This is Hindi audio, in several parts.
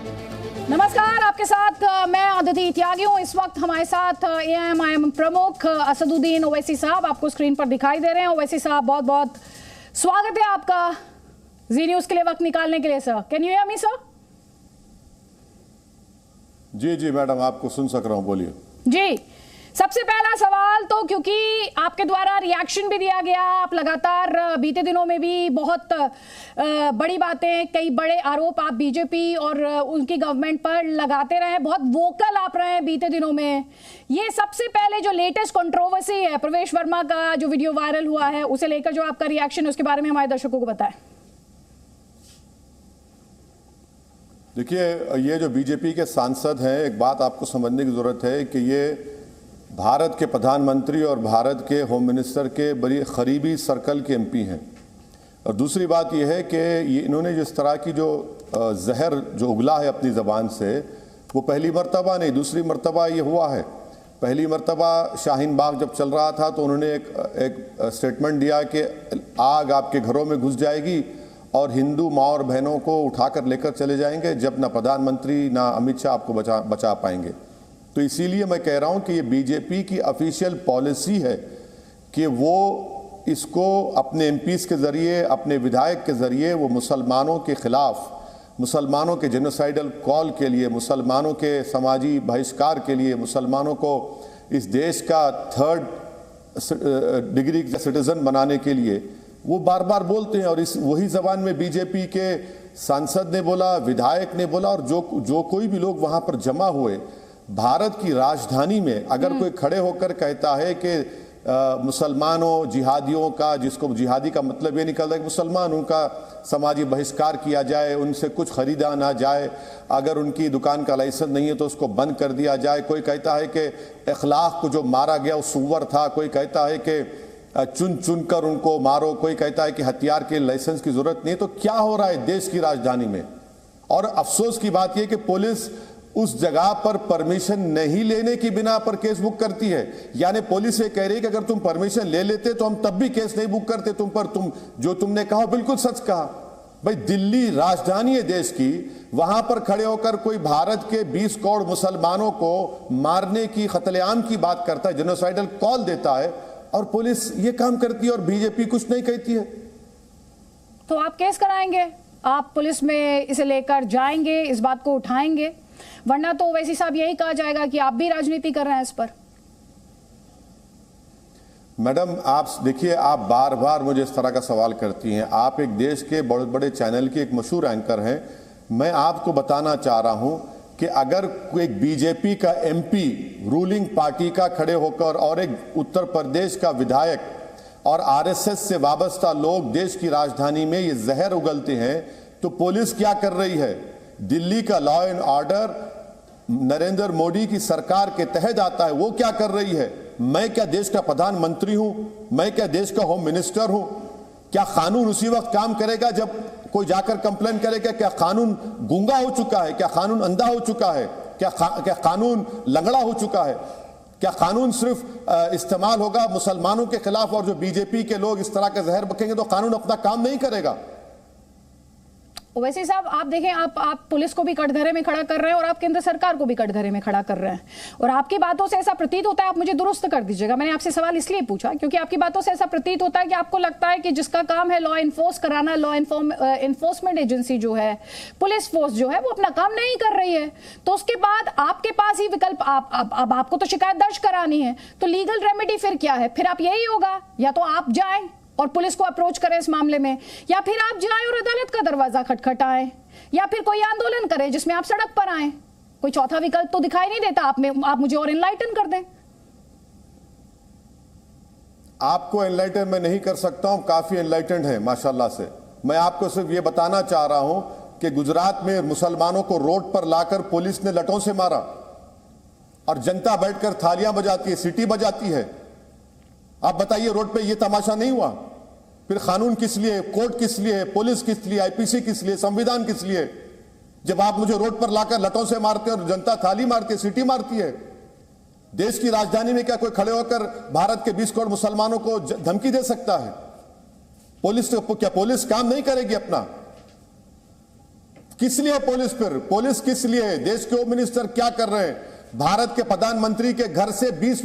नमस्कार, आपके साथ मैं अदिति त्यागी हूँ। इस वक्त हमारे साथ एएमआईएम प्रमुख असदुद्दीन ओवैसी साहब आपको स्क्रीन पर दिखाई दे रहे हैं। ओवैसी साहब, बहुत बहुत स्वागत है आपका जी न्यूज के लिए वक्त निकालने के लिए। Sir, can you hear me sir? जी जी मैडम, आपको सुन सक रहा हूँ, बोलिए। जी, सबसे पहला सवाल तो क्योंकि आपके द्वारा रिएक्शन भी दिया गया, आप लगातार बीते दिनों में भी बहुत बड़ी बातें, कई बड़े आरोप आप बीजेपी और उनकी गवर्नमेंट पर लगाते रहे, बहुत वोकल आप रहे हैं बीते दिनों में। ये सबसे पहले जो लेटेस्ट कंट्रोवर्सी है, प्रवेश वर्मा का जो वीडियो वायरल हुआ है, उसे लेकर जो आपका रिएक्शन है, उसके बारे में हमारे दर्शकों को बताएं। देखिए, ये जो बीजेपी के सांसद हैं, एक बात आपको समझने की जरूरत है कि ये भारत के प्रधानमंत्री और भारत के होम मिनिस्टर के बड़ी करीबी सर्कल के एमपी हैं। और दूसरी बात यह है कि इन्होंने जिस तरह की जो जहर जो उगला है अपनी ज़बान से, वो पहली मर्तबा नहीं, दूसरी मर्तबा ये हुआ है। पहली मर्तबा शाहीन बाग जब चल रहा था तो उन्होंने एक स्टेटमेंट दिया कि आग आपके घरों में घुस जाएगी और हिंदू माँ और बहनों को उठाकर लेकर चले जाएंगे, जब ना प्रधानमंत्री ना अमित शाह आपको बचा पाएंगे। तो इसीलिए मैं कह रहा हूं कि ये बीजेपी की ऑफिशियल पॉलिसी है कि वो इसको अपने एमपीज़ के ज़रिए, अपने विधायक के ज़रिए वो मुसलमानों के ख़िलाफ़, मुसलमानों के जेनोसाइडल कॉल के लिए, मुसलमानों के समाजी बहिष्कार के लिए, मुसलमानों को इस देश का थर्ड डिग्री सिटीज़न बनाने के लिए वो बार बार बोलते हैं। और इस वही ज़बान में बीजेपी के सांसद ने बोला, विधायक ने बोला, और जो कोई भी लोग वहाँ पर जमा हुए, भारत की राजधानी में अगर कोई खड़े होकर कहता है कि मुसलमानों, जिहादियों का, जिसको जिहादी का मतलब ये निकलता है कि मुसलमानों का समाजी बहिष्कार किया जाए, उनसे कुछ खरीदा ना जाए, अगर उनकी दुकान का लाइसेंस नहीं है तो उसको बंद कर दिया जाए। कोई कहता है कि इखलाक को जो मारा गया वो सुअर था, कोई कहता है कि चुन चुन कर उनको मारो, कोई कहता है कि हथियार के लाइसेंस की जरूरत नहीं। तो क्या हो रहा है देश की राजधानी में? और अफसोस की बात यह कि पुलिस उस जगह पर परमिशन नहीं लेने की बिना पर केस बुक करती है। यानी पुलिस ये कह रही है कि अगर तुम परमिशन ले लेते तो हम तब भी केस नहीं बुक करते तुम पर। जो तुमने कहा बिल्कुल सच कहा। भाई, दिल्ली राजधानी है देश की, वहां पर खड़े होकर कोई भारत के 20 करोड़ मुसलमानों को मारने की, कत्लेआम की बात करता है, जेनोसाइडल कॉल देता है, और पुलिस ये काम करती है और बीजेपी कुछ नहीं कहती है। तो आप केस कराएंगे? आप पुलिस में इसे लेकर जाएंगे, इस बात को उठाएंगे? वरना तो वैसी साहब यही कहा जाएगा कि आप भी राजनीति कर रहे हैं इस पर। मैडम, आप देखिए, आप बार बार मुझे इस तरह का सवाल करती हैं। आप एक देश के बहुत बड़े चैनल के एक मशहूर एंकर हैं। मैं आपको बताना चाह रहा हूं कि अगर कोई बीजेपी का एमपी, रूलिंग पार्टी का खड़े होकर, और एक उत्तर प्रदेश का विधायक और आरएसएस से वाबस्ता लोग देश की राजधानी में ये जहर उगलते हैं, तो पुलिस क्या कर रही है? दिल्ली का law and order Narendra Modi की सरकार के तहत आता है, वो क्या कर रही है? मैं क्या देश का प्रधानमंत्री हूं? मैं क्या देश का होम मिनिस्टर हूं? क्या कानून उसी वक्त काम करेगा जब कोई जाकर कंप्लेन करेगा? क्या कानून गूंगा हो चुका है? क्या कानून अंधा हो चुका है? क्या कानून लंगड़ा हो चुका है? क्या कानून सिर्फ इस्तेमाल होगा मुसलमानों के खिलाफ, और जो बीजेपी के लोग इस तरह का जहर बकेंगे तो कानून अपना काम नहीं करेगा? ओवैसी साहब, आप देखें, आप पुलिस को भी कटघरे में खड़ा कर रहे हैं और आप केंद्र सरकार को भी कटघरे में खड़ा कर रहे हैं, और आपकी बातों से ऐसा प्रतीत होता है, आप मुझे दुरुस्त कर दीजिएगा, मैंने आपसे सवाल इसलिए पूछा क्योंकि आपकी बातों से ऐसा प्रतीत होता है कि आपको लगता है कि जिसका काम है लॉ इन्फोर्स कराना, लॉ इन्फोर्समेंट एजेंसी जो है, पुलिस फोर्स जो है, वो अपना काम नहीं कर रही है। तो उसके बाद आपके पास ही विकल्प, अब आपको तो शिकायत दर्ज करानी है, तो लीगल रेमेडी फिर क्या है? फिर आप यही होगा, या तो आप जाएं और पुलिस को अप्रोच करें इस मामले में, या फिर आप जाएं और अदालत का दरवाजा खटखटाएं, या फिर कोई आंदोलन करें जिसमें आप सड़क पर आएं। कोई चौथा विकल्प तो दिखाई नहीं देता। आप मुझे और एनलाइटन कर दें। आपको एनलाइटन मैं नहीं कर सकता हूं, काफी एनलाइटेंड है माशाल्लाह से। मैं आपको सिर्फ ये बताना चाह रहा हूं कि गुजरात में मुसलमानों को रोड पर लाकर पुलिस ने लठों से मारा और जनता बैठकर थालियां बजाती है, सीटी बजाती है। आप बताइए, रोड पे ये तमाशा नहीं हुआ? फिर कानून किस लिए, कोर्ट किस लिए, पुलिस किस लिए, आईपीसी किस लिए, संविधान किस लिए? जब आप मुझे रोड पर लाकर लठों से मारते हैं और जनता थाली मारती है, सीटी मारती है। देश की राजधानी में क्या कोई खड़े होकर भारत के 20 करोड़ मुसलमानों को धमकी दे सकता है? पुलिस काम नहीं करेगी अपना? किस लिए पुलिस पर? पुलिस किस लिए? देश के होम मिनिस्टर क्या कर रहे हैं? भारत के प्रधानमंत्री के घर से 25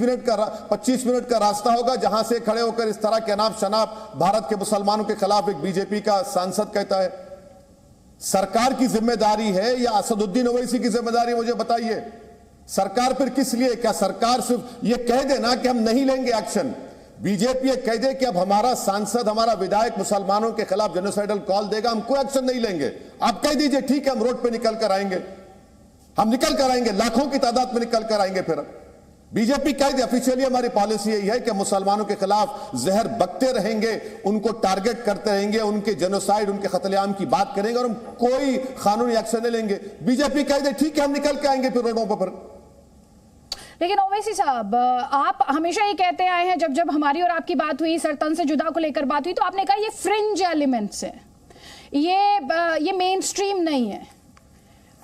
मिनट का रास्ता होगा, जहां से खड़े होकर इस तरह के अनाप शनाप भारत के मुसलमानों के खिलाफ एक बीजेपी का सांसद कहता है। सरकार की जिम्मेदारी है या असदुद्दीन ओवैसी की जिम्मेदारी? मुझे बताइए, सरकार फिर किस लिए? क्या सरकार सिर्फ ये कह देना कि हम नहीं लेंगे एक्शन? बीजेपी कह दे कि अब हमारा सांसद, हमारा विधायक मुसलमानों के खिलाफ जेनोसाइडल कॉल देगा, हम कोई एक्शन नहीं लेंगे। आप कह दीजिए ठीक है, हम रोड पे निकल कर आएंगे, हम निकल कर आएंगे, लाखों की तादाद में निकल कर आएंगे। फिर बीजेपी कह दे ऑफिशियली हमारी पॉलिसी यही है कि मुसलमानों के खिलाफ जहर बकते रहेंगे, उनको टारगेट करते रहेंगे, उनके जेनोसाइड, उनके कत्लेआम की बात करेंगे और हम कोई कानूनी एक्शन नहीं लेंगे। बीजेपी कह दे ठीक है, हम निकल के आएंगे फिर रोडों पर। लेकिन ओवैसी साहब, आप हमेशा ये कहते आए हैं, जब जब हमारी और आपकी बात हुई, सरतन से जुदा को लेकर बात हुई, तो आपने कहा ये फ्रिंज एलिमेंट्स है, ये मेन स्ट्रीम नहीं है।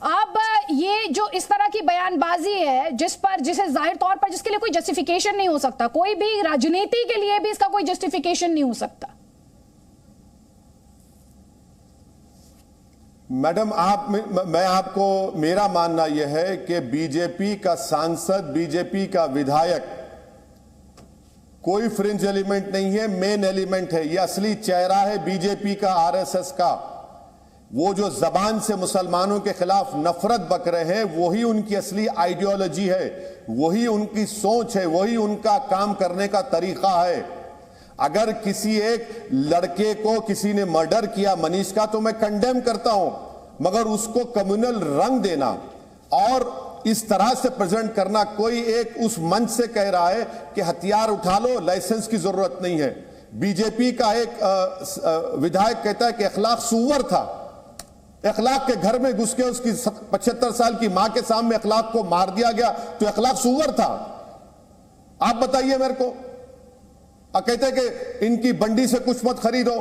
अब ये जो इस तरह की बयानबाजी है जिसे जाहिर तौर पर जिसके लिए कोई जस्टिफिकेशन नहीं हो सकता, कोई भी राजनीति के लिए भी इसका कोई जस्टिफिकेशन नहीं हो सकता। मैडम, मैं आपको, मेरा मानना यह है कि बीजेपी का सांसद, बीजेपी का विधायक कोई फ्रिंज एलिमेंट नहीं है, मेन एलिमेंट है। यह असली चेहरा है बीजेपी का, आरएसएस का। वो जो जबान से मुसलमानों के खिलाफ नफरत बक रहे हैं, वही उनकी असली आइडियोलॉजी है, वही उनकी सोच है, वही उनका काम करने का तरीका है। अगर किसी एक लड़के को किसी ने मर्डर किया, मनीष का, तो मैं कंडेम करता हूं, मगर उसको कम्युनल रंग देना और इस तरह से प्रेजेंट करना, कोई एक उस मंच से कह रहा है कि हथियार उठा लो, लाइसेंस की जरूरत नहीं है। बीजेपी का एक विधायक कहता है कि अखलाक सुअर था, अखलाक के घर में घुस के उसकी 75 साल की मां के सामने अखलाक को मार दिया गया, तो अखलाक सुअर था। आप बताइए मेरे को। कहते हैं कि इनकी बंडी से कुछ मत खरीदो,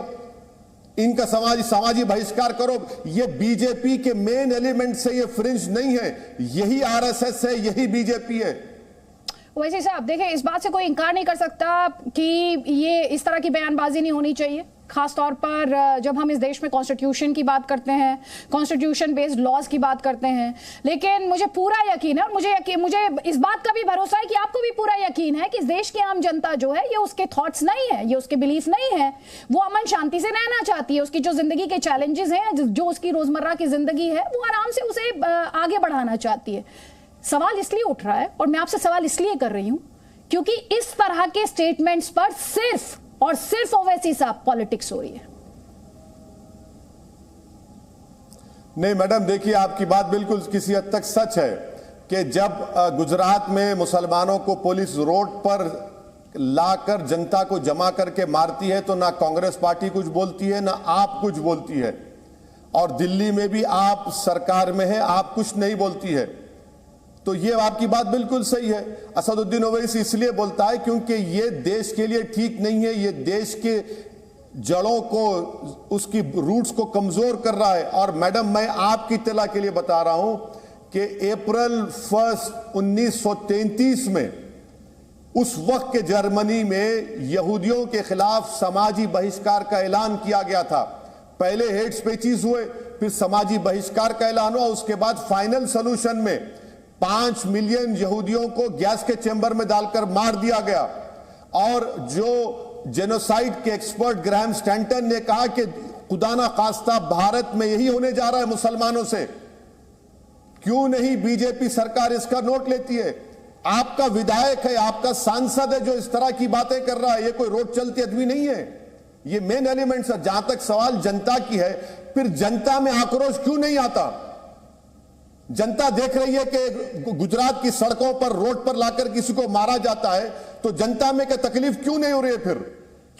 इनका सामाजिक बहिष्कार करो। ये बीजेपी के मेन एलिमेंट से, ये फ्रिंज नहीं है, यही आरएसएस है, यही बीजेपी है। वैसे साहब देखिए, इस बात से कोई इंकार नहीं कर सकता कि ये इस तरह की बयानबाजी नहीं होनी चाहिए, खास तौर पर जब हम इस देश में कॉन्स्टिट्यूशन की बात करते हैं, कॉन्स्टिट्यूशन बेस्ड लॉज की बात करते हैं। लेकिन मुझे पूरा यकीन है, और मुझे इस बात का भी भरोसा है कि आपको भी पूरा यकीन है कि इस देश की आम जनता जो है, ये उसके थॉट्स नहीं है, ये उसके बिलीफ नहीं है। वो अमन शांति से रहना चाहती है। उसकी जो जिंदगी के चैलेंजेस हैं, जो उसकी रोजमर्रा की जिंदगी है, वो आराम से उसे आगे बढ़ाना चाहती है। सवाल इसलिए उठ रहा है, और मैं आपसे सवाल इसलिए कर रही हूं क्योंकि इस तरह के स्टेटमेंट्स पर सिर्फ और सिर्फ ओवैसी साहब पॉलिटिक्स हो रही है। नहीं मैडम, देखिए, आपकी बात बिल्कुल किसी हद तक सच है कि जब गुजरात में मुसलमानों को पुलिस रोड पर लाकर जनता को जमा करके मारती है, तो ना कांग्रेस पार्टी कुछ बोलती है, ना आप कुछ बोलती है। और दिल्ली में भी आप सरकार में है, आप कुछ नहीं बोलती है। तो ये आपकी बात बिल्कुल सही है। असदुद्दीन ओवैसी इसलिए बोलता है क्योंकि ये देश के लिए ठीक नहीं है, ये देश के जड़ों को, उसकी रूट्स को कमजोर कर रहा है। और मैडम, मैं आपकी इत्तला के लिए बता रहा हूं कि अप्रैल 1 1933 में उस वक्त के जर्मनी में यहूदियों के खिलाफ समाजी बहिष्कार का ऐलान किया गया था। पहले हेड स्पीचेस हुए, फिर समाजी बहिष्कार का ऐलान हुआ, उसके बाद फाइनल सोल्यूशन में 5 मिलियन यहूदियों को गैस के चेंबर में डालकर मार दिया गया। और जो जेनोसाइड के एक्सपर्ट ग्राहम स्टैंटन ने कहा कि खुदा ना खास्ता भारत में यही होने जा रहा है मुसलमानों से, क्यों नहीं बीजेपी सरकार इसका नोट लेती है? आपका विधायक है, आपका सांसद है जो इस तरह की बातें कर रहा है, ये कोई रोड चलती आदमी नहीं है। ये मेन एलिमेंट्स है। जहां तक सवाल जनता की है, फिर जनता में आक्रोश क्यों नहीं आता? जनता देख रही है कि गुजरात की सड़कों पर, रोड पर लाकर किसी को मारा जाता है, तो जनता में क्या तकलीफ क्यों नहीं हो रही है? फिर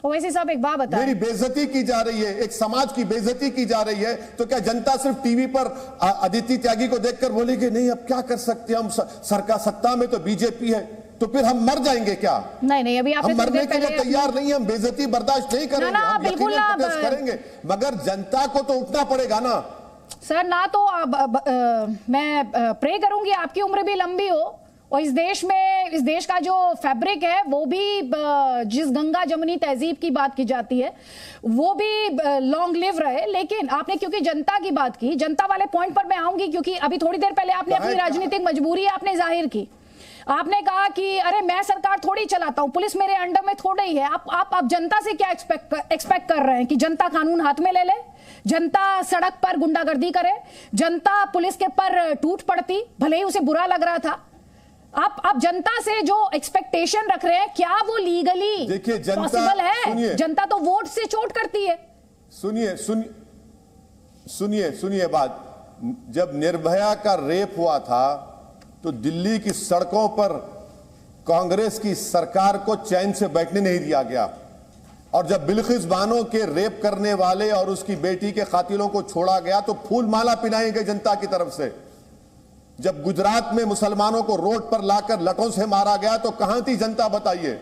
ओवैसी साहब एक बात बताएं, मेरी बेइज्जती की जा रही है, एक समाज की बेइज्जती की जा रही है, तो क्या जनता सिर्फ टीवी पर अदिति त्यागी को देखकर बोलेगी नहीं अब क्या कर सकते हैं, हम सरकार सत्ता में तो बीजेपी है, तो फिर हम मर जाएंगे क्या? नहीं, अभी हम मरने के लिए तैयार नहीं, हम बेइज्जती बर्दाश्त नहीं करेंगे, हम यकीनन प्रोटेस्ट करेंगे, मगर जनता को तो उठना पड़ेगा ना सर। ना तो मैं प्रे करूंगी आपकी उम्र भी लंबी हो, और इस देश का जो फैब्रिक है वो भी जिस गंगा जमुनी तहजीब की बात की जाती है वो भी लॉन्ग लिव रहे। लेकिन आपने क्योंकि जनता की बात की, जनता वाले पॉइंट पर मैं आऊंगी, क्योंकि अभी थोड़ी देर पहले आपने अपनी राजनीतिक मजबूरी आपने जाहिर की। आपने कहा कि अरे मैं सरकार थोड़ी चलाता हूं, पुलिस मेरे अंडर में थोड़ी ही है। आप जनता से क्या एक्सपेक्ट कर रहे हैं कि जनता कानून हाथ में ले ले, जनता सड़क पर गुंडागर्दी करे, जनता पुलिस के पर टूट पड़ती, भले ही उसे बुरा लग रहा था। आप जनता से जो एक्सपेक्टेशन रख रहे हैं, क्या वो लीगली पॉसिबल है? जनता तो वोट से चोट करती है। सुनिए बात, जब निर्भया का रेप हुआ था तो दिल्ली की सड़कों पर कांग्रेस की सरकार को चैन से बैठने नहीं दिया गया, और जब बिल्किस बानो के रेप करने वाले और उसकी बेटी के कातिलों को छोड़ा गया तो फूल माला पिनाई गई जनता की तरफ से। जब गुजरात में मुसलमानों को रोड पर लाकर लठों से मारा गया तो कहां थी जनता, बताइए।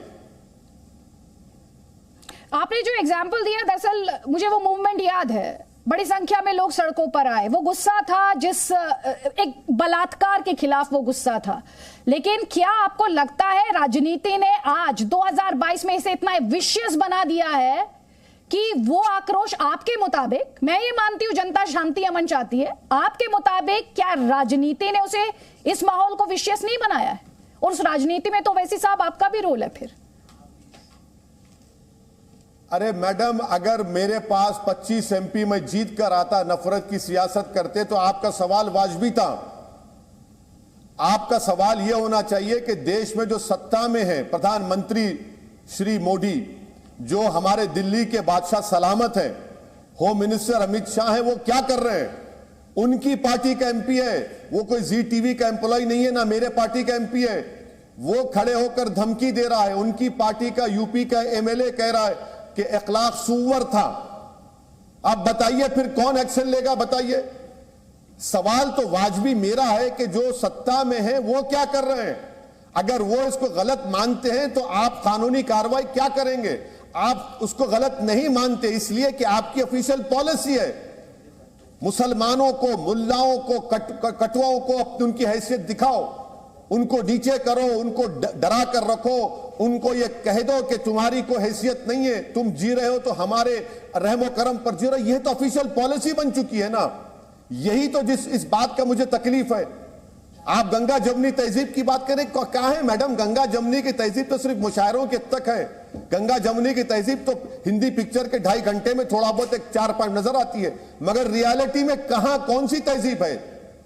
आपने जो एग्जाम्पल दिया, दरअसल मुझे वो मूवमेंट याद है, बड़ी संख्या में लोग सड़कों पर आए, वो गुस्सा था जिस एक बलात्कार के खिलाफ वो गुस्सा था। लेकिन क्या आपको लगता है राजनीति ने आज 2022 में इसे इतना विशियस बना दिया है कि वो आक्रोश आपके मुताबिक, मैं ये मानती हूं जनता शांति अमन चाहती है, आपके मुताबिक क्या राजनीति ने उसे इस माहौल को विशियस नहीं बनाया है? और उस राजनीति में तो वैसी साहब आपका भी रोल है फिर। अरे मैडम, अगर मेरे पास 25 MP में जीत कर आता, नफरत की सियासत करते, तो आपका सवाल वाजिबी था। आपका सवाल यह होना चाहिए कि देश में जो सत्ता में है प्रधानमंत्री श्री मोदी, जो हमारे दिल्ली के बादशाह सलामत हैं, होम मिनिस्टर अमित शाह हैं, वो क्या कर रहे हैं? उनकी पार्टी का MP है, वो कोई जी टीवी का एम्प्लॉय नहीं है, ना मेरे पार्टी का MP है। वो खड़े होकर धमकी दे रहा है, उनकी पार्टी का यूपी का MLA कह रहा है कि इखलाक सुअर था। अब बताइए फिर कौन एक्शन लेगा? बताइए। सवाल तो वाजिबी मेरा है कि जो सत्ता में है वो क्या कर रहे हैं। अगर वो इसको गलत मानते हैं तो आप कानूनी कार्रवाई क्या करेंगे? आप उसको गलत नहीं मानते इसलिए कि आपकी ऑफिशियल पॉलिसी है मुसलमानों को, मुल्लाओं को, कटुआओं को अपनी उनकी हैसियत दिखाओ, उनको नीचे करो, उनको डरा कर रखो, उनको ये कह दो कि तुम्हारी कोई हैसियत नहीं है, तुम जी रहे हो तो हमारे रहमो करम पर जी रहे हो। यह तो ऑफिशियल पॉलिसी बन चुकी है ना। यही तो इस बात का मुझे तकलीफ है। आप गंगा जमुनी तहजीब की बात करें, क्या है मैडम? गंगा जमुनी की तहजीब तो सिर्फ मुशायरों के तक है। गंगा जमुनी की तहजीब तो हिंदी पिक्चर के 2.5 घंटे में थोड़ा बहुत एक 4-5 नजर आती है, मगर रियलिटी में कहां, कौन सी तहजीब है?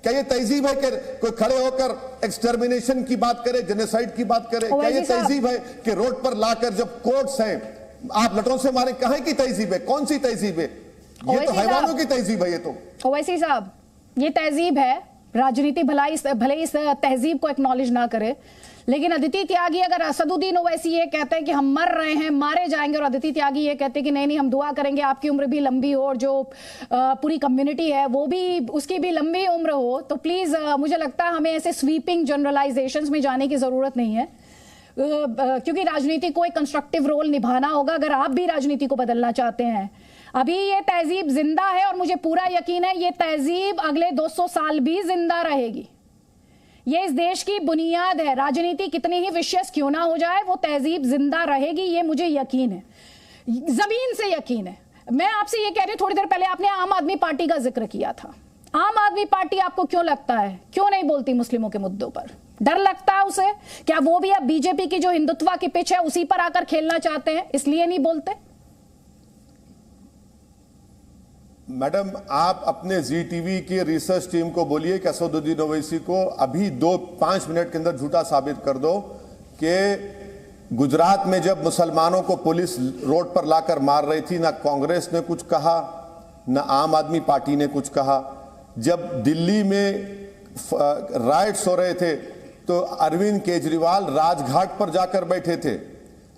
क्या ये तहजीब है कि कोई खड़े होकर एक्सटर्मिनेशन की बात करे, जेनोसाइड की बात करे? क्या ये तहजीब है कि रोड पर लाकर जब कोर्ट्स हैं आप लठों से मारे? कहां की तहजीब है? कौन सी तहजीब है? ये तो हैवानों की तहजीब है। ये तो ओवैसी साहब, ये तहजीब है। राजनीति भले इस तहजीब को एक्नॉलेज ना करे, लेकिन अदिति त्यागी, अगर असदुद्दीन ओवैसी ये कहते हैं कि हम मर रहे हैं, मारे जाएंगे, और अदिति त्यागी ये कहते हैं कि नहीं हम दुआ करेंगे आपकी उम्र भी लंबी हो और जो पूरी कम्युनिटी है वो भी, उसकी भी लंबी उम्र हो, तो प्लीज मुझे लगता है हमें ऐसे स्वीपिंग जनरलाइजेशंस में जाने की जरूरत नहीं है, क्योंकि राजनीति को एक कंस्ट्रक्टिव रोल निभाना होगा अगर आप भी राजनीति को बदलना चाहते हैं। अभी ये तहजीब जिंदा है और मुझे पूरा यकीन है ये तहजीब अगले 200 साल भी जिंदा रहेगी। ये इस देश की बुनियाद है। राजनीति कितनी ही विशेष क्यों ना हो जाए, वो तहजीब जिंदा रहेगी, ये मुझे यकीन है, जमीन से यकीन है। मैं आपसे ये कह रही हूं, थोड़ी देर पहले आपने आम आदमी पार्टी का जिक्र किया था। आम आदमी पार्टी आपको क्यों लगता है क्यों नहीं बोलती मुस्लिमों के मुद्दों पर? डर लगता है उसे? क्या वो भी अब बीजेपी की जो हिंदुत्व की पिच है उसी पर आकर खेलना चाहते हैं, इसलिए नहीं बोलते? मैडम, आप अपने जी टीवी की रिसर्च टीम को बोलिए कि असदुद्दीन ओवैसी को अभी 2-5 मिनट के अंदर झूठा साबित कर दो कि गुजरात में जब मुसलमानों को पुलिस रोड पर लाकर मार रही थी, ना कांग्रेस ने कुछ कहा, ना आम आदमी पार्टी ने कुछ कहा। जब दिल्ली में राइट्स हो रहे थे तो अरविंद केजरीवाल राजघाट पर जाकर बैठे थे।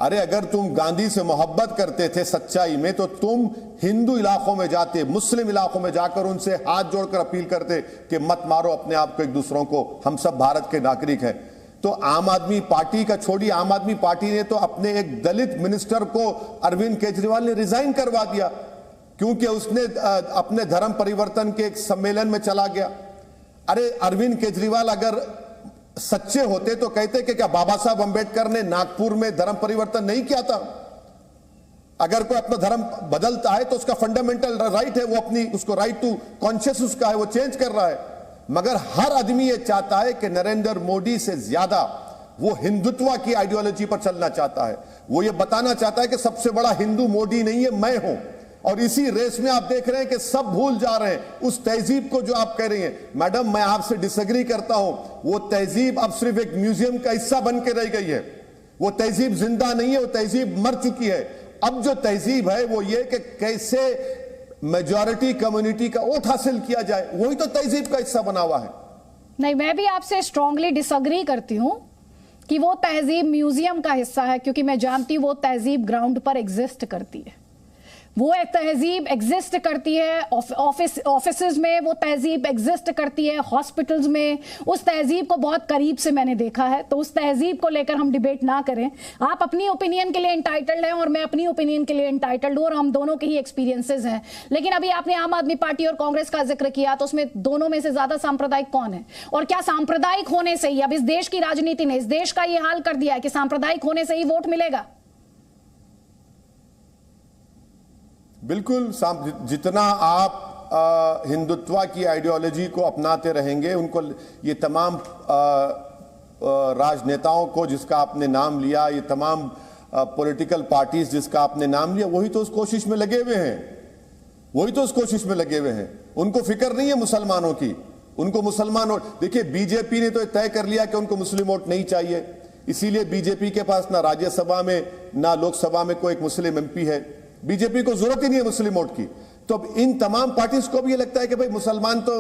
अरे अगर तुम गांधी से मोहब्बत करते थे सच्चाई में, तो तुम हिंदू इलाकों में जाते, मुस्लिम इलाकों में जाकर उनसे हाथ जोड़कर अपील करते कि मत मारो अपने आप को, एक दूसरों को, हम सब भारत के नागरिक हैं। तो आम आदमी पार्टी का छोड़िए, आम आदमी पार्टी ने तो अपने एक दलित मिनिस्टर को अरविंद केजरीवाल ने रिजाइन करवा दिया क्योंकि उसने अपने धर्म परिवर्तन के एक सम्मेलन में चला गया। अरे अरविंद केजरीवाल अगर सच्चे होते तो कहते कि क्या बाबा साहब अंबेडकर ने नागपुर में धर्म परिवर्तन नहीं किया था? अगर कोई अपना धर्म बदलता है तो उसका फंडामेंटल राइट है, वो अपनी उसको राइट टू कॉन्शियस उसका है, वो चेंज कर रहा है। मगर हर आदमी ये चाहता है कि नरेंद्र मोदी से ज्यादा वो हिंदुत्व की आइडियोलॉजी पर चलना चाहता है। वो ये बताना चाहता है कि सबसे बड़ा हिंदू मोदी नहीं है, मैं हूं। और इसी रेस में आप देख रहे हैं कि सब भूल जा रहे हैं उस तहजीब को जो आप कह रही हैं। मैडम, मैं आपसे डिसएग्री करता हूं। वो तहजीब अब सिर्फ एक म्यूजियम का हिस्सा बन के रह गई है। वो तहजीब जिंदा नहीं है, वो तहजीब मर चुकी है। अब जो तहजीब है वो ये कि कैसे मेजॉरिटी कम्युनिटी का वोट हासिल किया जाए, वही तो तहजीब का हिस्सा बना हुआ है। नहीं, मैं भी आपसे स्ट्रांगली डिसएग्री करती हूं कि वो तहजीब म्यूजियम का हिस्सा है, क्योंकि मैं जानती हूं वो तहजीब ग्राउंड पर एग्जिस्ट करती है। वो एक तहजीब एग्जिस्ट करती है ऑफिसेज में, वो तहजीब एग्जिस्ट करती है हॉस्पिटल्स में। उस तहजीब को बहुत करीब से मैंने देखा है, तो उस तहजीब को लेकर हम डिबेट ना करें। आप अपनी ओपिनियन के लिए इंटाइटल्ड हैं और मैं अपनी ओपिनियन के लिए इंटाइटल्ड हूं, और हम दोनों के ही एक्सपीरियंसेस हैं। लेकिन अभी आपने आम आदमी पार्टी और कांग्रेस का जिक्र किया, तो उसमें दोनों में से ज्यादा सांप्रदायिक कौन है? और क्या सांप्रदायिक होने से ही, अब इस देश की राजनीति ने इस देश का यह हाल कर दिया है कि सांप्रदायिक होने से ही वोट मिलेगा? बिल्कुल, जितना आप हिंदुत्व की आइडियोलॉजी को अपनाते रहेंगे, उनको ये तमाम राजनेताओं को जिसका आपने नाम लिया, ये तमाम पॉलिटिकल पार्टीज जिसका आपने नाम लिया, वही तो उस कोशिश में लगे हुए हैं। वही तो उस कोशिश में लगे हुए हैं। उनको फिक्र नहीं है मुसलमानों की। उनको मुसलमान वोट, देखिए बीजेपी ने तो तय कर लिया कि उनको मुस्लिम वोट नहीं चाहिए, इसीलिए बीजेपी के पास ना राज्यसभा में ना लोकसभा में कोई एक मुस्लिम एमपी है। बीजेपी को जरूरत ही नहीं है मुस्लिम वोट की। तो अब इन तमाम पार्टीज को भी ये लगता है कि भाई मुसलमान तो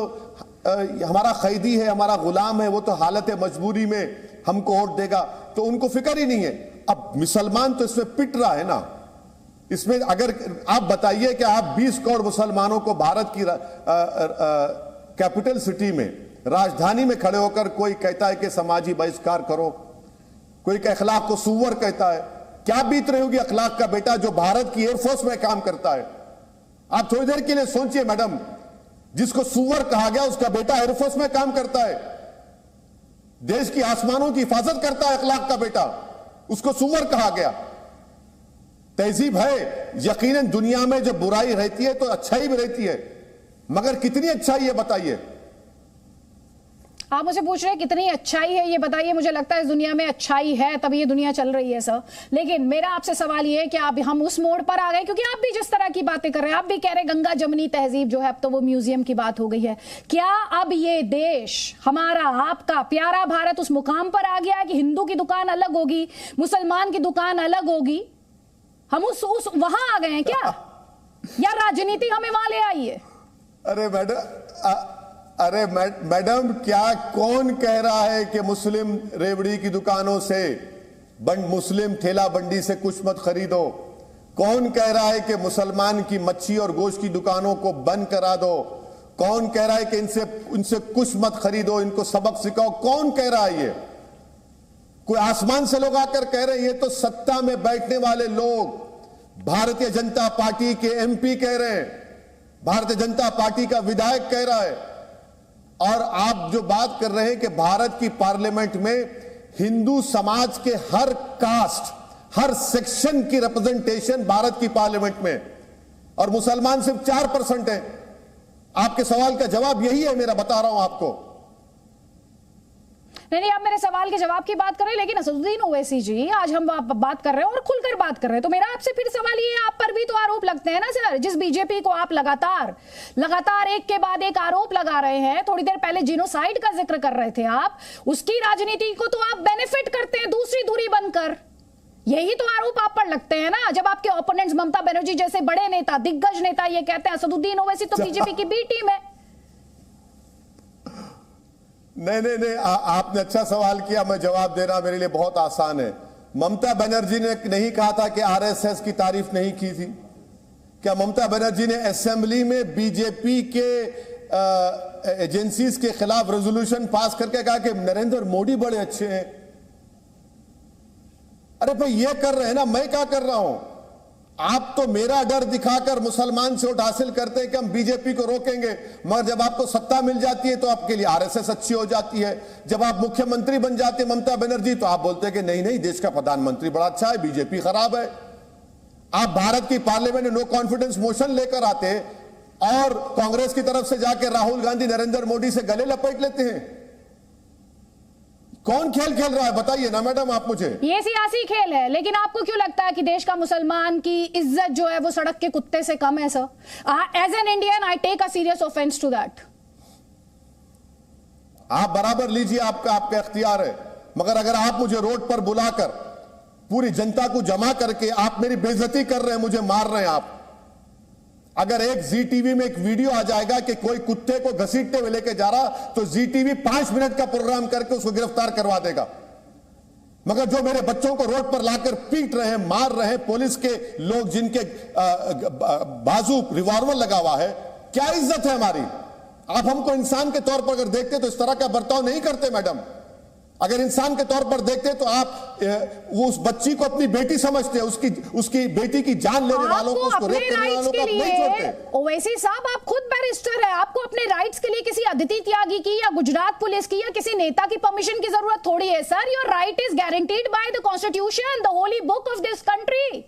हमारा खैदी है, हमारा गुलाम है, वो तो हालत मजबूरी में हमको वोट देगा, तो उनको फिक्र ही नहीं है। अब मुसलमान तो इसमें पिट रहा है ना। इसमें अगर आप बताइए कि आप 20 करोड़ मुसलमानों को भारत की कैपिटल सिटी में, राजधानी में खड़े होकर कोई कहता है कि समाजी बहिष्कार करो, कोई अखलाक को सुअर कहता है, क्या बीत रही होगी अखलाक का बेटा जो भारत की एयरफोर्स में काम करता है? आप थोड़ी देर के लिए सोचिए मैडम, जिसको सुअर कहा गया उसका बेटा एयरफोर्स में काम करता है, देश की आसमानों की हिफाजत करता है अखलाक का बेटा, उसको सुअर कहा गया। तहजीब है, यकीनन दुनिया में जब बुराई रहती है तो अच्छाई भी रहती है, मगर कितनी अच्छाई है बताइए? आप मुझे पूछ रहे हैं कितनी अच्छाई है ये बताइए। मुझे लगता है इस दुनिया में अच्छाई है तभी ये दुनिया चल रही है सर। लेकिन मेरा आपसे सवाल ये है कि आप हम उस मोड़ पर आ गए, क्योंकि आप भी जिस तरह की बातें कर रहे हैं, आप भी कह रहे हैं गंगा जमनी तहजीब जो है अब तो वो म्यूजियम की बात हो गई है। क्या अब ये देश हमारा, आपका प्यारा भारत उस मुकाम पर आ गया है कि हिंदू की दुकान अलग होगी, मुसलमान की दुकान अलग होगी? हम उस वहां आ गए हैं क्या, या राजनीति हमें वहां ले आई है? अरे मैडम, क्या कौन कह रहा है कि मुस्लिम रेवड़ी की दुकानों से, मुस्लिम ठेला बंडी से कुछ मत खरीदो? कौन कह रहा है कि मुसलमान की मच्छी और गोश्त की दुकानों को बंद करा दो? कौन कह रहा है कि इनसे कुछ मत खरीदो, इनको सबक सिखाओ? कौन कह रहा है ये? कोई आसमान से लोग आकर कह रहे हैं? ये तो सत्ता में बैठने वाले लोग, भारतीय जनता पार्टी के एमपी कह रहे हैं, भारतीय जनता पार्टी का विधायक कह रहा है। और आप जो बात कर रहे हैं कि भारत की पार्लियामेंट में हिंदू समाज के हर कास्ट, हर सेक्शन की रिप्रेजेंटेशन भारत की पार्लियामेंट में, और मुसलमान सिर्फ 4% है। आपके सवाल का जवाब यही है, मेरा बता रहा हूं आपको। नहीं, आप मेरे सवाल के जवाब की बात कर रहे हैं, लेकिन असदुद्दीन ओवैसी जी, आज हम बात कर रहे हैं और खुलकर बात कर रहे हैं, तो मेरा आपसे फिर सवाल ये है, आप पर भी तो आरोप लगते हैं ना सर। जिस बीजेपी को आप लगातार एक के बाद एक आरोप लगा रहे हैं, थोड़ी देर पहले जिनोसाइड का जिक्र कर रहे थे आप, उसकी राजनीति को तो आप बेनिफिट करते हैं दूसरी दूरी बनकर। यही तो आरोप आप पर लगते हैं ना, जब आपके ओपोनेंट्स ममता बनर्जी जैसे बड़े नेता, दिग्गज नेता ये कहते हैं असदुद्दीन ओवैसी तो बीजेपी की बी टीम है। नहीं, आपने अच्छा सवाल किया, मैं जवाब देना मेरे लिए बहुत आसान है। ममता बनर्जी ने नहीं कहा था कि आरएसएस की तारीफ नहीं की थी? क्या ममता बनर्जी ने असेंबली में बीजेपी के एजेंसीज के खिलाफ रेजोल्यूशन पास करके कहा कि नरेंद्र मोदी बड़े अच्छे हैं? अरे भाई ये कर रहे हैं ना, मैं क्या कर रहा हूं? आप तो मेरा डर दिखाकर मुसलमान से वोट हासिल करते हैं कि हम बीजेपी को रोकेंगे, मगर जब आपको सत्ता मिल जाती है तो आपके लिए आरएसएस अच्छी हो जाती है। जब आप मुख्यमंत्री बन जाते हैं ममता बनर्जी, तो आप बोलते हैं कि नहीं नहीं, देश का प्रधानमंत्री बड़ा अच्छा है, बीजेपी खराब है। आप भारत की पार्लियामेंट में नो कॉन्फिडेंस मोशन लेकर आते और कांग्रेस की तरफ से जाकर राहुल गांधी नरेंद्र मोदी से गले लपेट लेते हैं। कौन खेल खेल रहा है बताइए ना मैडम आप मुझे। ये सियासी खेल है, लेकिन आपको क्यों लगता है कि देश का मुसलमान की इज्जत जो है वो सड़क के कुत्ते से कम है? Sir, as an Indian I take a serious offence to that. आप बराबर लीजिए, आपका इख्तियार है, मगर अगर आप मुझे रोड पर बुलाकर पूरी जनता को जमा करके आप मेरी बेइज्जती कर रहे हैं, मुझे मार रहे हैं आप। अगर एक जी टीवी में एक वीडियो आ जाएगा कि कोई कुत्ते को घसीटते हुए लेके जा रहा, तो जी टीवी 5 मिनट का प्रोग्राम करके उसको गिरफ्तार करवा देगा। मगर जो मेरे बच्चों को रोड पर लाकर पीट रहे हैं, मार रहे हैं, पुलिस के लोग जिनके बाजू रिवॉल्वर लगा हुआ है, क्या इज्जत है हमारी? आप हमको इंसान के तौर पर अगर देखते तो इस तरह का बर्ताव नहीं करते मैडम। अगर इंसान के तौर पर देखते तो आप वो उस बच्ची को अपनी बेटी समझते, उसकी बेटी की जान लेने वालों को, उसको रेप करने वालों को आप नहीं छोड़ते। ओवैसी साहब, आप खुद बैरिस्टर है, आपको अपने राइट्स के लिए किसी अदिति त्यागी की या गुजरात पुलिस की या किसी नेता की परमिशन की जरूरत थोड़ी है sir. Your right is guaranteed by the constitution, the Holi book of this country.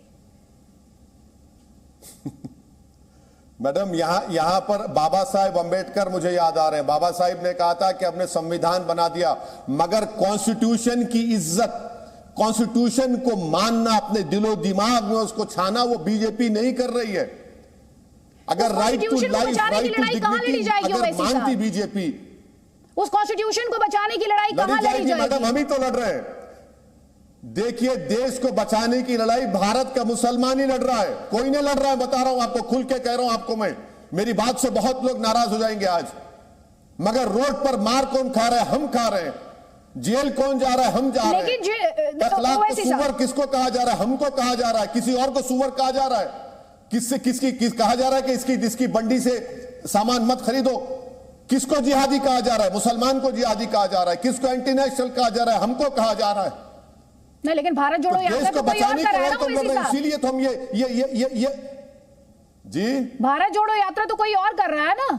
Madam यहां पर बाबा साहेब अंबेडकर मुझे याद आ रहे हैं। बाबा साहेब ने कहा था कि हमने संविधान बना दिया, मगर कॉन्स्टिट्यूशन की इज्जत, कॉन्स्टिट्यूशन को मानना, अपने दिलो दिमाग में उसको छाना, वो बीजेपी नहीं कर रही है। अगर right to life, right to dignity अगर मानती बीजेपी, उस कॉन्स्टिट्यूशन को बचाने की लड़ाई कहां लड़ी जाएगी? मैडम हम ही तो लड़ रहे हैं। देखिए, देश को बचाने की लड़ाई भारत का मुसलमान ही लड़ रहा है, कोई नहीं लड़ रहा है। बता रहा हूं आपको, खुल के कह रहा हूं आपको मैं। मेरी बात से बहुत लोग नाराज हो जाएंगे आज, मगर रोड पर मार कौन खा रहा है? हम खा रहे हैं। जेल कौन जा रहा है? हम जा रहे हैं। अखलाक को सुअर किसको कहा जा रहा है? हमको कहा जा रहा है। किसी और को सुअर कहा जा रहा है? किसकी कहा जा रहा है कि इसकी बंडी से सामान मत खरीदो? किसको जिहादी कहा जा रहा है? मुसलमान को जिहादी कहा जा रहा है। किसको एंटी नेशनल कहा जा रहा है? हमको कहा जा रहा है। नहीं, लेकिन भारत जोड़ो यात्रा तो कोई और कर रहा है ना, इसीलिए तो हम ये जी, भारत जोड़ो यात्रा तो कोई और कर रहा है ना।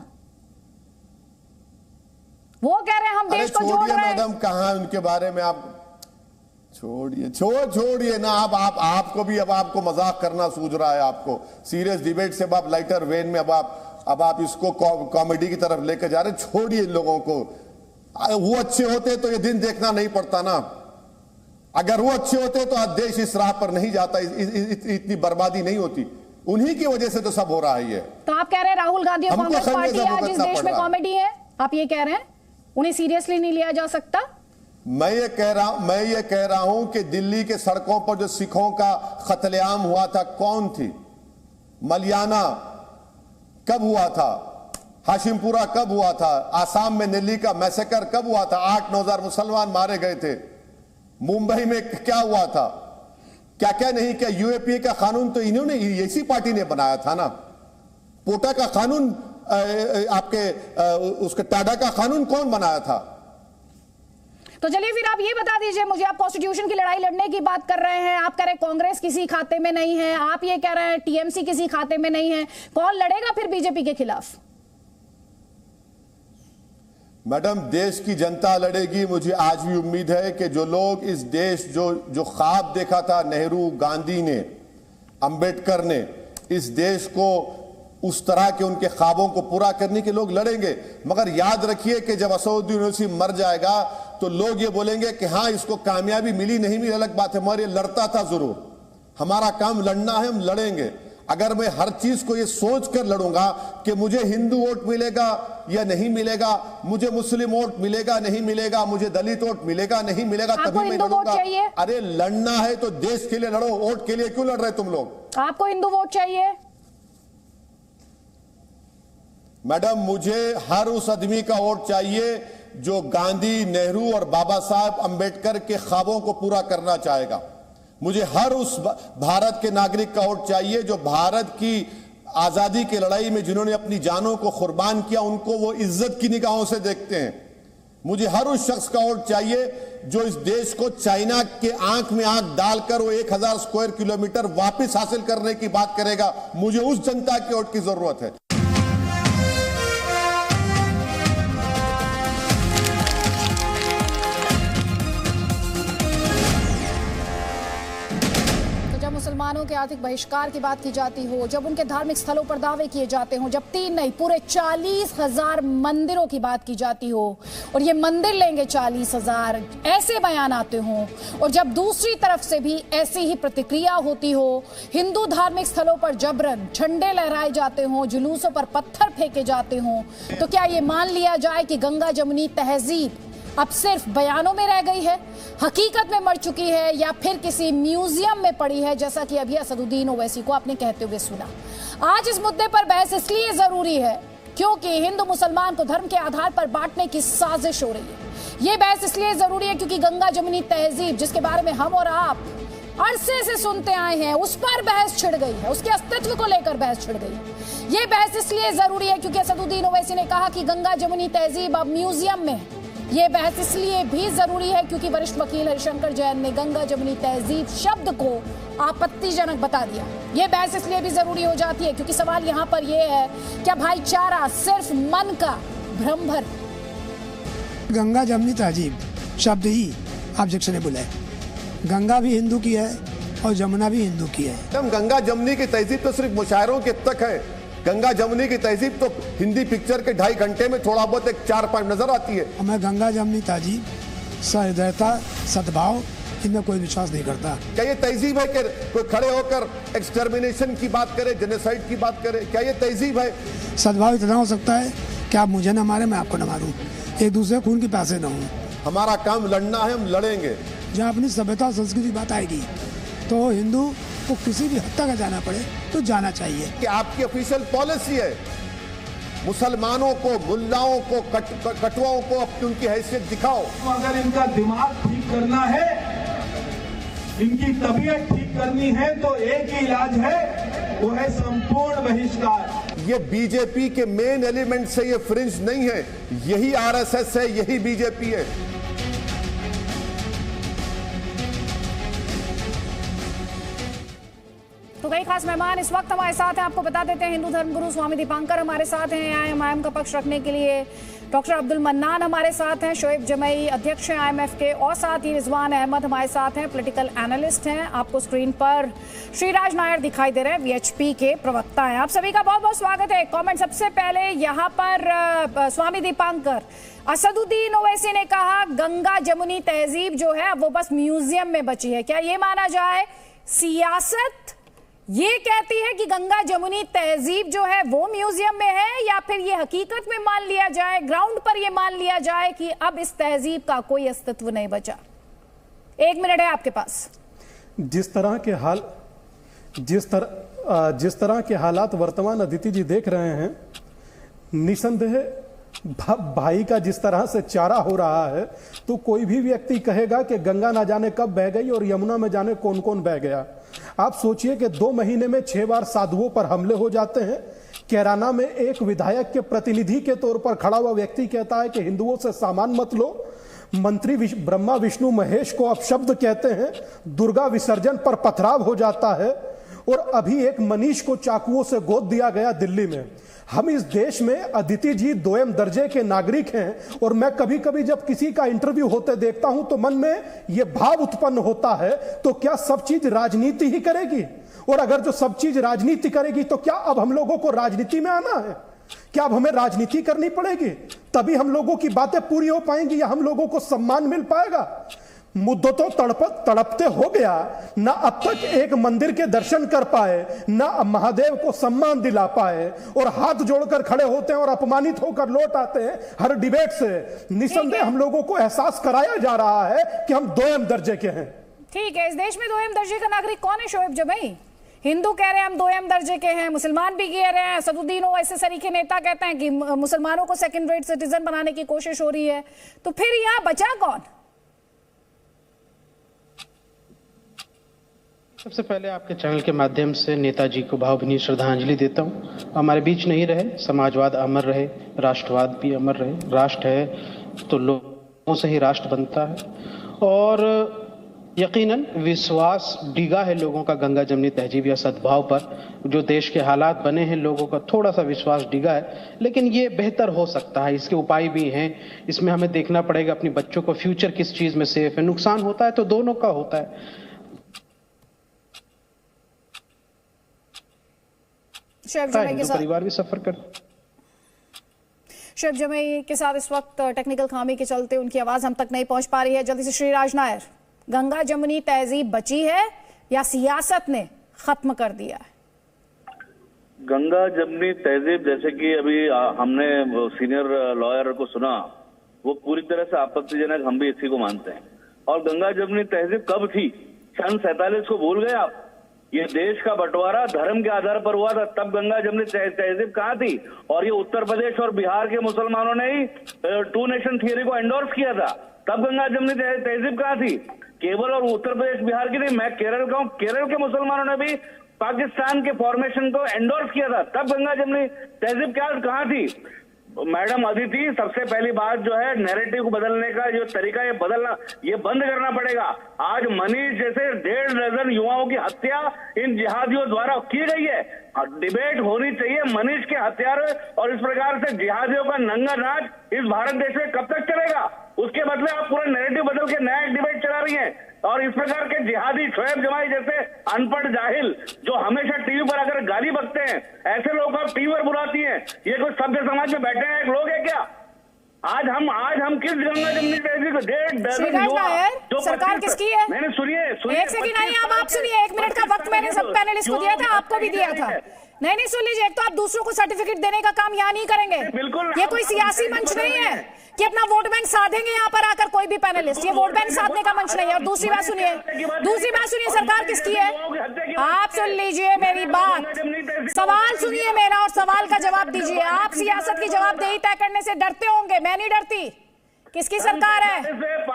वो कह रहे हैं हम देश को जोड़ रहे हैं। मैडम कहां उनके बारे में आप छोड़िए ना। आपको भी अब आपको मजाक करना सूझ रहा है। आपको सीरियस डिबेट से आप लाइटर वेन में अब आप इसको कॉमेडी की तरफ लेकर जा रहे। छोड़िए इन लोगों को। वो अच्छे होते तो ये दिन देखना नहीं पड़ता ना। अगर वो अच्छे होते तो आज देश इस राह पर नहीं जाता, इतनी बर्बादी नहीं होती। उन्हीं की वजह से तो सब हो रहा है ये। तो आप कह रहे हैं राहुल गांधी और कांग्रेस पार्टी आज इस देश में कॉमेडी है? आप ये कह रहे हैं उन्हें सीरियसली नहीं लिया जा सकता? मैं ये कह रहा हूं कि दिल्ली के सड़कों पर जो सिखों का कत्लेआम हुआ था, कौन थी? मलियाना कब हुआ था? हाशिमपुरा कब हुआ था? आसाम में दिल्ली का मैसेकर कब हुआ था? 8-9 हजार मुसलमान मारे गए थे। मुंबई में क्या हुआ था? क्या क्या नहीं किया? यूएपीए का कानून तो इन्होंने, इसी पार्टी ने बनाया था ना। पोटा का कानून, आपके उसके टाडा का कानून कौन बनाया था? तो चलिए फिर आप ये बता दीजिए मुझे, आप कॉन्स्टिट्यूशन की लड़ाई लड़ने की बात कर रहे हैं, आप कह रहे हैं कांग्रेस किसी खाते में नहीं है, आप ये कह रहे हैं टीएमसी किसी खाते में नहीं है, कौन लड़ेगा फिर बीजेपी के खिलाफ? मैडम, देश की जनता लड़ेगी। मुझे आज भी उम्मीद है कि जो लोग इस देश जो ख्वाब देखा था नेहरू, गांधी ने, अंबेडकर ने, इस देश को उस तरह के उनके ख्वाबों को पूरा करने के लोग लड़ेंगे। मगर याद रखिए कि जब असदुद्दीन ओवैसी मर जाएगा तो लोग ये बोलेंगे कि हाँ, इसको कामयाबी मिली नहीं मिली अलग बात है, मगर ये लड़ता था जरूर। हमारा काम लड़ना है, हम लड़ेंगे। अगर मैं हर चीज को ये सोच कर लड़ूंगा कि मुझे हिंदू वोट मिलेगा या नहीं मिलेगा, मुझे मुस्लिम वोट मिलेगा नहीं मिलेगा, मुझे दलित वोट मिलेगा नहीं मिलेगा, तभी मैं लड़ूंगा। अरे लड़ना है तो देश के लिए लड़ो, वोट के लिए क्यों लड़ रहे तुम लोग? आपको हिंदू वोट चाहिए? मैडम, मुझे हर उस आदमी का वोट चाहिए जो गांधी, नेहरू और बाबा साहब अंबेडकर के ख्वाबों को पूरा करना चाहेगा। मुझे हर उस भारत के नागरिक का वोट चाहिए जो भारत की आजादी की लड़ाई में जिन्होंने अपनी जानों को कुर्बान किया, उनको वो इज्जत की निगाहों से देखते हैं। मुझे हर उस शख्स का वोट चाहिए जो इस देश को चाइना के आंख में आंख डालकर वो 1000 स्क्वायर किलोमीटर वापस हासिल करने की बात करेगा। मुझे उस जनता के वोट की जरूरत है। मुसलमानों के आर्थिक बहिष्कार की बात की जाती हो, जब उनके धार्मिक स्थलों पर दावे किए जाते हो, जब 3 नहीं पूरे 40,000 मंदिरों की बात की जाती हो और ये मंदिर लेंगे 40,000, ऐसे बयान आते हो, और जब दूसरी तरफ से भी ऐसी ही प्रतिक्रिया होती हो, हिंदू धार्मिक स्थलों पर जबरन झंडे लहराए जाते हो, जुलूसों पर पत्थर फेंके जाते हो, तो क्या ये मान लिया जाए कि गंगा जमुनी तहजीब अब सिर्फ बयानों में रह गई है, हकीकत में मर चुकी है, या फिर किसी म्यूजियम में पड़ी है, जैसा कि अभी असदुद्दीन ओवैसी को आपने कहते हुए सुना। आज इस मुद्दे पर बहस इसलिए जरूरी है क्योंकि हिंदू मुसलमान को धर्म के आधार पर बांटने की साजिश हो रही है। ये बहस इसलिए जरूरी है क्योंकि गंगा जमुनी तहजीब, जिसके बारे में हम और आप अरसे से सुनते आए हैं, उस पर बहस छिड़ गई है, उसके अस्तित्व को लेकर बहस छिड़ गई है। ये बहस इसलिए जरूरी है क्योंकि असदुद्दीन ओवैसी ने कहा कि गंगा जमुनी तहजीब अब म्यूजियम में है। ये बहस इसलिए भी जरूरी है क्योंकि वरिष्ठ वकील हरिशंकर जैन ने गंगा जमुनी तहजीब शब्द को आपत्तिजनक बता दिया। ये बहस इसलिए भी जरूरी हो जाती है क्योंकि सवाल यहाँ पर यह है, क्या भाईचारा सिर्फ मन का भ्रम भर? गंगा जमुनी तहजीब शब्द ही ऑब्जेक्शन ने बुलाए। गंगा भी हिंदू की है और जमुना भी हिंदू की है। गंगा जमुनी की तहजीब तो सिर्फ मुशायरों के तक है। गंगा जमुनी की तहजीब तो हिंदी पिक्चर के 2.5 घंटे में थोड़ा बहुत एक 4 पॉइंट नजर आती है। मैं गंगा जमुनी तहजीब, सहृदयता, सद्भाव, इनमें कोई विश्वास नहीं करता। क्या ये तहजीब है कि कोई खड़े होकर एक्सटर्मिनेशन की बात करे, जेनोसाइड की बात करे? क्या ये तहजीब है? सद्भाव इतना हो सकता है कि आप मुझे न मारे, मैं आपको न मारूं, एक दूसरे खून की प्यासे न हो। हमारा काम लड़ना है, हम लड़ेंगे। जहाँ अपनी सभ्यता और संस्कृति बात आएगी तो हिंदू को किसी भी हद तक जाना पड़े तो जाना चाहिए। कि आपकी ऑफिशियल पॉलिसी है मुसलमानों को, मुल्लाओं को, कटुआओं को अपनी उनकी हैसियत दिखाओ। अगर इनका दिमाग ठीक करना है, इनकी तबीयत ठीक करनी है, तो एक ही इलाज है, वो है संपूर्ण बहिष्कार। ये बीजेपी के मेन एलिमेंट से ये फ्रिंज नहीं है, यही आरएसएस है, यही बीजेपी है। तो कई खास मेहमान इस वक्त हमारे साथ हैं, आपको बता देते हैं। हिंदू धर्मगुरु स्वामी दीपांकर हमारे साथ हैं IMIM का पक्ष रखने के लिए। डॉक्टर अब्दुल मन्नान हमारे साथ हैं, शोएब जमई अध्यक्ष हैं IMF के, और साथ ही रिजवान अहमद हमारे साथ हैं, पॉलिटिकल एनालिस्ट हैं। आपको स्क्रीन पर श्रीराज नायर दिखाई दे रहे हैं, VHP के प्रवक्ता हैं। आप सभी का बहुत बहुत स्वागत है। कमेंट सबसे पहले यहाँ पर स्वामी दीपांकर, असदुद्दीन ओवैसी ने कहा गंगा जमुनी तहजीब जो है वो बस म्यूजियम में बची है। क्या ये माना जाए सियासत ये कहती है कि गंगा जमुनी तहजीब जो है वो म्यूजियम में है, या फिर ये हकीकत में मान लिया जाए, ग्राउंड पर ये मान लिया जाए कि अब इस तहजीब का कोई अस्तित्व नहीं बचा? 1 मिनट है आपके पास। जिस तरह के हालात वर्तमान अदिति जी देख रहे हैं, निसंदेह भाई का जिस तरह से चारा हो रहा है, तो कोई भी व्यक्ति कहेगा कि गंगा ना जाने कब बह गई और यमुना में जाने कौन कौन बह गया। आप सोचिए कि 2 महीने में 6 बार साधुओं पर हमले हो जाते हैं। कैराना में एक विधायक के प्रतिनिधि के तौर पर खड़ा हुआ व्यक्ति कहता है कि हिंदुओं से सामान मत लो। मंत्री ब्रह्मा विष्णु महेश को अपशब्द कहते हैं। दुर्गा विसर्जन पर पथराव हो जाता है, और अभी एक मनीष को चाकुओं से गोद दिया गया दिल्ली में। हम इस देश में अदिति जी 2म दर्जे के नागरिक हैं, और मैं कभी कभी जब किसी का इंटरव्यू होते देखता हूं तो मन में यह भाव उत्पन्न होता है, तो क्या सब चीज राजनीति ही करेगी? और अगर जो सब चीज राजनीति करेगी तो क्या अब हम लोगों को राजनीति में आना है? क्या अब हमें राजनीति करनी पड़ेगी तभी हम लोगों की बातें पूरी हो पाएंगी, या हम लोगों को सम्मान मिल पाएगा? मुद्दों तो तड़पते हो गया ना, अब तक एक मंदिर के दर्शन कर पाए ना, महादेव को सम्मान दिला पाए, और हाथ जोड़कर खड़े होते हैं और अपमानित होकर लौट आते हैं हर डिबेट से। निसंदेह हम लोगों को एहसास कराया जा रहा है कि हम 2M दर्जे के हैं। ठीक है, इस देश में 2M दर्जे का नागरिक कौन है शोएब जमई? हिंदू कह रहे हैं हम 2M दर्जे के हैं, मुसलमान भी कह रहे हैं, असदुद्दीन ओवैसी सरीखे नेता कहते हैं कि मुसलमानों को सेकंड रेट सिटीजन बनाने की कोशिश हो रही है। तो फिर यहाँ बचा कौन? सबसे पहले आपके चैनल के माध्यम से नेताजी को भावभीनी श्रद्धांजलि देता हूँ। हमारे बीच नहीं रहे, समाजवाद अमर रहे, राष्ट्रवाद भी अमर रहे। राष्ट्र है तो लोग से ही राष्ट्र बनता है। और यकीनन विश्वास डिगा है लोगों का गंगा जमनी तहजीब या सद्भाव पर। जो देश के हालात बने हैं, लोगों का थोड़ा सा विश्वास डिगा है, लेकिन ये बेहतर हो सकता है। इसके उपाय भी हैं। इसमें हमें देखना पड़ेगा अपने बच्चों को फ्यूचर किस चीज में सेफ है। नुकसान होता है तो दोनों का होता है। परिवार भी सफर कर। शेफ जमई के साथ इस वक्त टेक्निकल खामी के चलते उनकी आवाज हम तक नहीं पहुंच पा रही है। जल्दी से श्रीराज नायर, गंगा जमनी तहजीब बची है या सियासत ने खत्म कर दिया है? गंगा जमनी तहजीब, जैसे कि अभी हमने सीनियर लॉयर को सुना, वो पूरी तरह से आपत्तिजनक, हम भी इसी को मानते हैं। और गंगा जमनी तहजीब कब थी? सन 47 को भूल गए आप? ये देश का बंटवारा धर्म के आधार पर हुआ था, तब गंगा जमनी तहजीब कहाँ थी? और ये उत्तर प्रदेश और बिहार के मुसलमानों ने ही 2 नेशन थियरी को एंडोर्स किया था, तब गंगा जमनी तहजीब कहाँ थी? केवल और उत्तर प्रदेश बिहार की नहीं, मैं केरल का हूं, केरल के मुसलमानों ने भी पाकिस्तान के फॉर्मेशन को एंडोर्स किया था, तब गंगा जमनी तहजीब कहाँ थी? मैडम अदिति, सबसे पहली बात जो है, नैरेटिव को बदलने का जो तरीका, ये बदलना, ये बंद करना पड़ेगा। आज मनीष जैसे 1.5 दर्जन युवाओं की हत्या इन जिहादियों द्वारा की गई है। डिबेट होनी चाहिए मनीष के हत्यारे और इस प्रकार से जिहादियों का नंगा नाच इस भारत देश में कब तक चलेगा? उसके बदले आप पूरा नैरेटिव बदल के नया एक डिबेट चला रही हैं। और इस प्रकार के जिहादी शोएब जमाई जैसे अनपढ़ जाहिल जो हमेशा टीवी पर आकर गाली बकते हैं, ऐसे लोग आप टीवी पर बुलाती हैं। ये कोई सभ्य समाज में बैठे हैं एक लोग है क्या? आज हम किस गंगा जमनी तहजीब को 1.5 दर्जन युवा जो सरकार किसकी है? मैंने सुनिए एक सेकंड नहीं, आप सुनिए, 1 मिनट का वक्त मैंने सब पैनलिस्ट को दिया था, आपको भी दिया था। नहीं सुन लीजिए, एक तो आप दूसरों को सर्टिफिकेट देने का काम यहाँ नहीं करेंगे। बिल्कुल, ये कोई सियासी मंच नहीं है कि अपना वोट बैंक साधेंगे यहाँ पर आकर कोई भी पैनलिस्ट। ये वोट बैंक साधने का मंच नहीं है। और दूसरी बात सुनिए, सरकार किसकी है? आप सुन लीजिए मेरी बात, सवाल सुनिए मेरा और सवाल का जवाब दीजिए। आप सियासत की जवाबदेही तय करने से डरते होंगे, मैं नहीं डरती। किसकी सरकार है?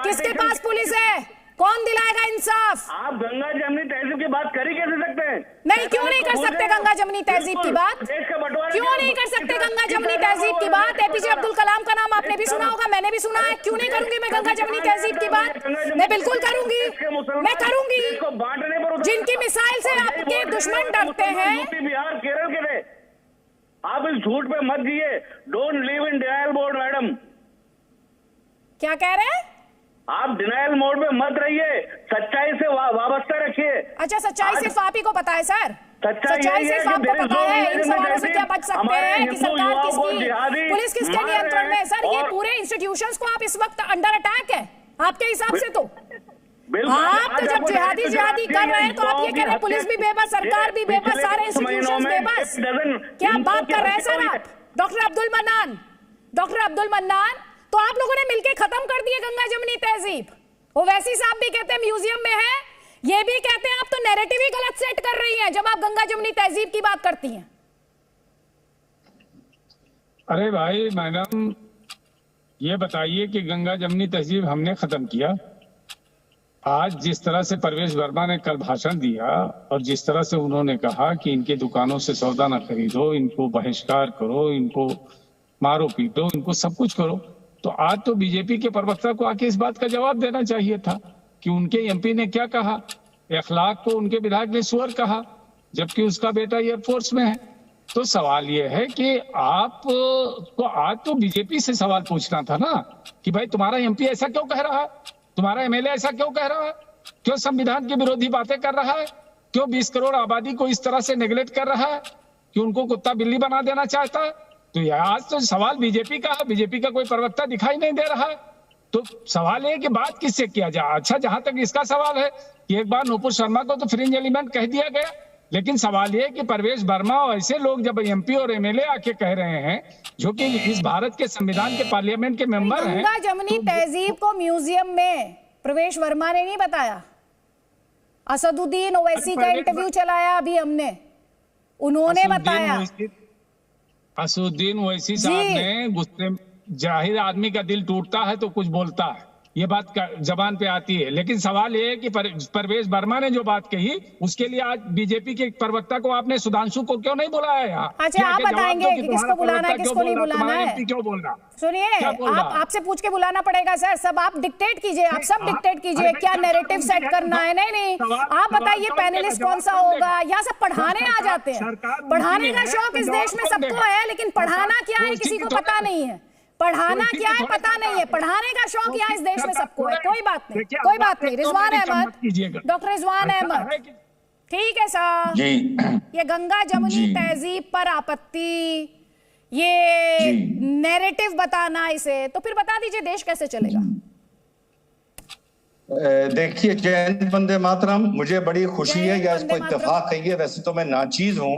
किसके पास पुलिस है? कौन दिलाएगा इंसाफ? आप गंगा जमनी तहजीब की बात कर ही कैसे सकते हैं? नहीं, क्यों नहीं कर सकते गंगा जमनी तहजीब की बात? क्यों नहीं कर सकते गंगा जमनी तहजीब की बात? एपीजे अब्दुल कलाम का नाम आपने भी सुना होगा, मैंने भी सुना है। क्यों नहीं करूंगी मैं गंगा जमनी तहजीब की बात? मैं बिल्कुल करूंगी, मैं करूंगी। जिनकी मिसाइल से आपके दुश्मन डरते हैं, बिहार केरल के थे। आप इस झूठ पे मत जिए। Don't live in denial mode madam. क्या कह रहे हैं आप? डिनायल मोड में मत रहिए, सच्चाई से वाबस्ता रखिए। अच्छा, सच्चाई सिर्फ आप ही को पता है सर? सच्चाई सिर्फ आपको पता है? इन सवालों से क्या बच सकते हैं कि सरकार किसकी, पुलिस किसके नियंत्रण में है? सर, ये पूरे इंस्टीट्यूशंस को आप इस वक्त अंडर अटैक है आपके हिसाब से। तो आप तो जब जिहादी कर रहे हैं तो आप ये कह रहे हैं पुलिस भी बेबस, सरकार भी बेबस, सारे इंस्टीट्यूशंस बेबस। क्या बात कर रहे हैं सर आप? डॉक्टर अब्दुल मन्नान, तो आप लोगों ने मिलकर खत्म कर दिए गंगा जमनी तहजीब। ओवैसी साहब भी कहते हैं म्यूजियम में है, ये भी कहते हैं आप तो नैरेटिव ही गलत सेट कर रही हैं जब आप गंगा जमनी तहजीब की बात करती हैं। अरे भाई मैडम, ये बताइए कि गंगा जमनी तहजीब हमने खत्म किया? आज जिस तरह से परवेश वर्मा ने कल भाषण दिया और जिस तरह से उन्होंने कहा कि इनके दुकानों से सौदा ना खरीदो, इनको बहिष्कार करो, इनको मारो पीटो, इनको सब कुछ करो, तो आज तो बीजेपी के प्रवक्ता को आके इस बात का जवाब देना चाहिए था कि उनके एमपी ने क्या कहा। अखलाक को उनके विधायक ने सुअर कहा, जबकि उसका बेटा एयरफोर्स में है। तो सवाल ये है कि आप को आज तो बीजेपी से सवाल पूछना था ना कि भाई तुम्हारा एमपी ऐसा क्यों कह रहा है, तुम्हारा एमएलए ऐसा क्यों कह रहा है, क्यों संविधान की विरोधी बातें कर रहा है, क्यों 20 करोड़ आबादी को इस तरह से नेग्लेक्ट कर रहा है, कि उनको कुत्ता बिल्ली बना देना चाहता है। तो आज तो सवाल बीजेपी का है, बीजेपी का कोई प्रवक्ता दिखाई नहीं दे रहा है। तो सवाल है कि बात किससे किया जाए। अच्छा, जहां तक इसका सवाल है कि एक बार नूपुर शर्मा को तो फ्रिंज एलिमेंट कह दिया गया, लेकिन सवाल ये कि परवेश वर्मा और ऐसे लोग जब एमपी और एमएलए आके कह रहे हैं जो कि इस भारत के संविधान के पार्लियामेंट के मेंबर हैं, गंगा जमनी तहजीब को म्यूजियम में प्रवेश वर्मा ने नहीं बताया। असदुद्दीन ओवैसी का इंटरव्यू चलाया अभी हमने, उन्होंने बताया। असदुद्दीन ओवैसी साहब ने गुस्से, जाहिर आदमी का दिल टूटता है तो कुछ बोलता है, ये बात जबान पे आती है। लेकिन सवाल ये है कि परवेज वर्मा ने जो बात कही उसके लिए आज बीजेपी के प्रवक्ता को आपने सुधांशु को क्यों नहीं बुलाया यहाँ? अच्छा, आप बताएंगे कि किसको बुलाना है किसको नहीं बुलाना है? क्यों बोल रहा? सुनिए, आपसे पूछ के बुलाना पड़ेगा सर। सब आप डिक्टेट कीजिए, आप सब डिक्टेट कीजिए क्या नैरेटिव सेट करना है। नहीं, आप बताइए पैनलिस्ट कौन सा होगा। यहाँ सब पढ़ाने आ जाते हैं। पढ़ाने का शौक इस देश में सबको है, लेकिन पढ़ाना क्या है किसी को पता नहीं है। पढ़ाना क्या है पता नहीं है। पढ़ाने का शौक यहाँ इस देश में सबको है। कोई बात नहीं, कोई बात नहीं। रिजवान अहमद, डॉक्टर रिजवान अहमद, ठीक है सर। ये गंगा जमुनी तहजीब पर आपत्ति, ये नैरेटिव बताना इसे, तो फिर बता दीजिए देश कैसे चलेगा? देखिए, जय हिंद वंदे मातरम, मुझे बड़ी खुशी है या इसको इत्तेफाक कहिए, वैसे तो मैं नाचीज हूं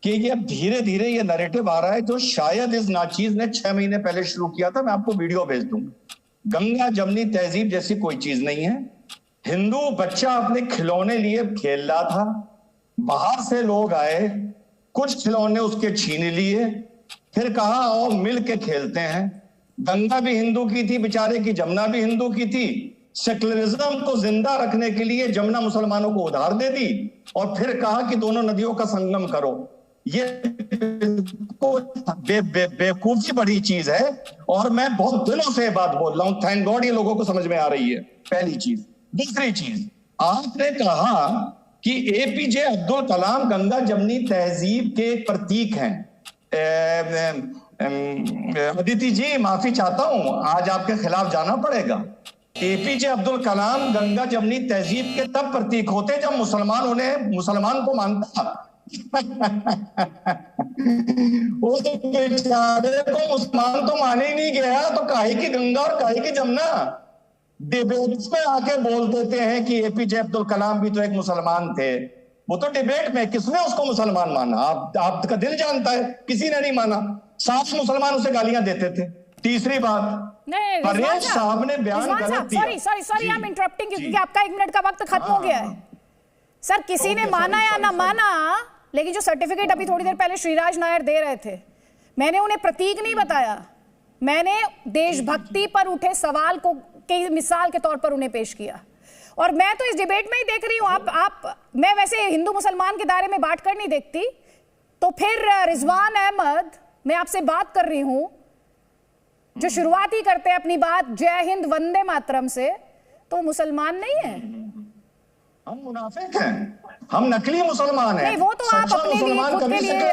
कि ये अब धीरे धीरे ये नैरेटिव आ रहा है जो शायद इस नाचीज ने 6 महीने पहले शुरू किया था। मैं आपको वीडियो भेज दूंगा। गंगा जमनी तहजीब जैसी कोई चीज नहीं है। हिंदू बच्चा अपने खिलौने लिए खेल रहा था, बाहर से लोग आए, कुछ खिलौने उसके छीन लिए, फिर कहा आओ मिल के खेलते हैं। गंगा भी हिंदू की थी बेचारे की, जमुना भी हिंदू की थी। सेकुलरिज्म को जिंदा रखने के लिए जमुना मुसलमानों को उधार दे दी और फिर कहा कि दोनों नदियों का संगम करो। ये बेवकूफी बड़ी चीज है और मैं बहुत दिनों से बात बोल रहा हूं। थैंक गॉड ये लोगों को समझ में आ रही है, पहली चीज। दूसरी चीज, आपने कहा कि एपीजे अब्दुल कलाम गंगा जमनी तहजीब के एक प्रतीक हैं। अदिति जी, माफी चाहता हूं, आज आपके खिलाफ जाना पड़ेगा। एपीजे अब्दुल कलाम गंगा जमनी तहजीब के तब प्रतीक होते जब मुसलमान को मानता। वो बेचारे को मुसलमान तो माने ही नहीं गया, तो काहे की गंगा और काहे की जमुना? डिबेट्स में आके बोल देते हैं कि एपीजे अब्दुल कलाम भी तो एक मुसलमान थे। वो तो डिबेट में किसने उसको मुसलमान माना? आपका दिल जानता है, किसी ने नहीं माना। 7 मुसलमान उसे गालियां देते थे। तीसरी बात, परवेज साहब ने बयान गलत दिया। सॉरी आई एम इंटरप्टिंग क्योंकि आपका 1 मिनट का वक्त खत्म हो गया है। सर, किसी ने माना या ना माना, लेकिन जो सर्टिफिकेट अभी थोड़ी देर पहले श्रीराज नायर दे रहे थे, मैंने उन्हें प्रतीक नहीं बताया, मैंने देशभक्ति पर उठे सवाल को कई मिसाल के तौर पर उन्हें पेश किया। और मैं तो इस डिबेट में ही देख रही हूं, मैं वैसे हिंदू मुसलमान के दायरे में बांट कर नहीं देखती, तो फिर रिजवान अहमद, मैं आपसे बात कर रही हूं, जो शुरुआत ही करते हैं अपनी बात जय हिंद वंदे मातरम से, तो मुसलमान नहीं है। हम मुनाफिक हैं, हम नकली मुसलमान हैं। नहीं, वो तो आप अपने लिए खुद के लिए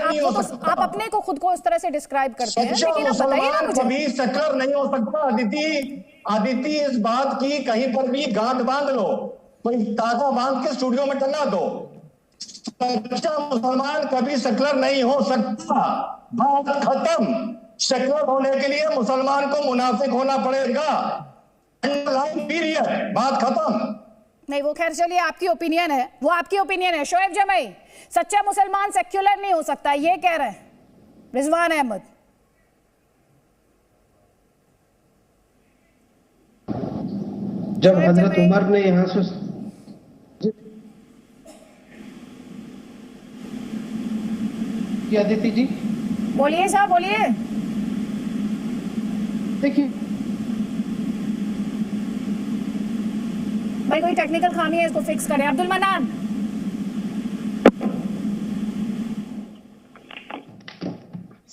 आप अपने को खुद को इस तरह से डिस्क्राइब करते हैं, लेकिन आप बताइए ना मुझे। कभी सेक्युलर नहीं हो सकता। अदिति इस बात की कहीं पर भी गांठ बांध लो, कोई ताजा बांध के स्टूडियो में टंगा दो। सच्चा मुसलमान कभी सेक्युलर नहीं हो सकता। बात खत्म। सेक्युलर होने के लिए मुसलमान को मुनाफिक होना पड़ेगा, पीरियड। बात खत्म। नहीं, वो खैर चलिए, आपकी ओपिनियन है, वो आपकी ओपिनियन है। शोएब जमई, सच्चा मुसलमान सेक्युलर नहीं हो सकता, ये कह रहे हैं रिजवान अहमद। जब हजरत उमर ने यहां से अदिति जी बोलिए साहब, बोलिए। देखिए भाई, कोई टेक्निकल खामी है, इसको फिक्स करें। अब्दुल मनान,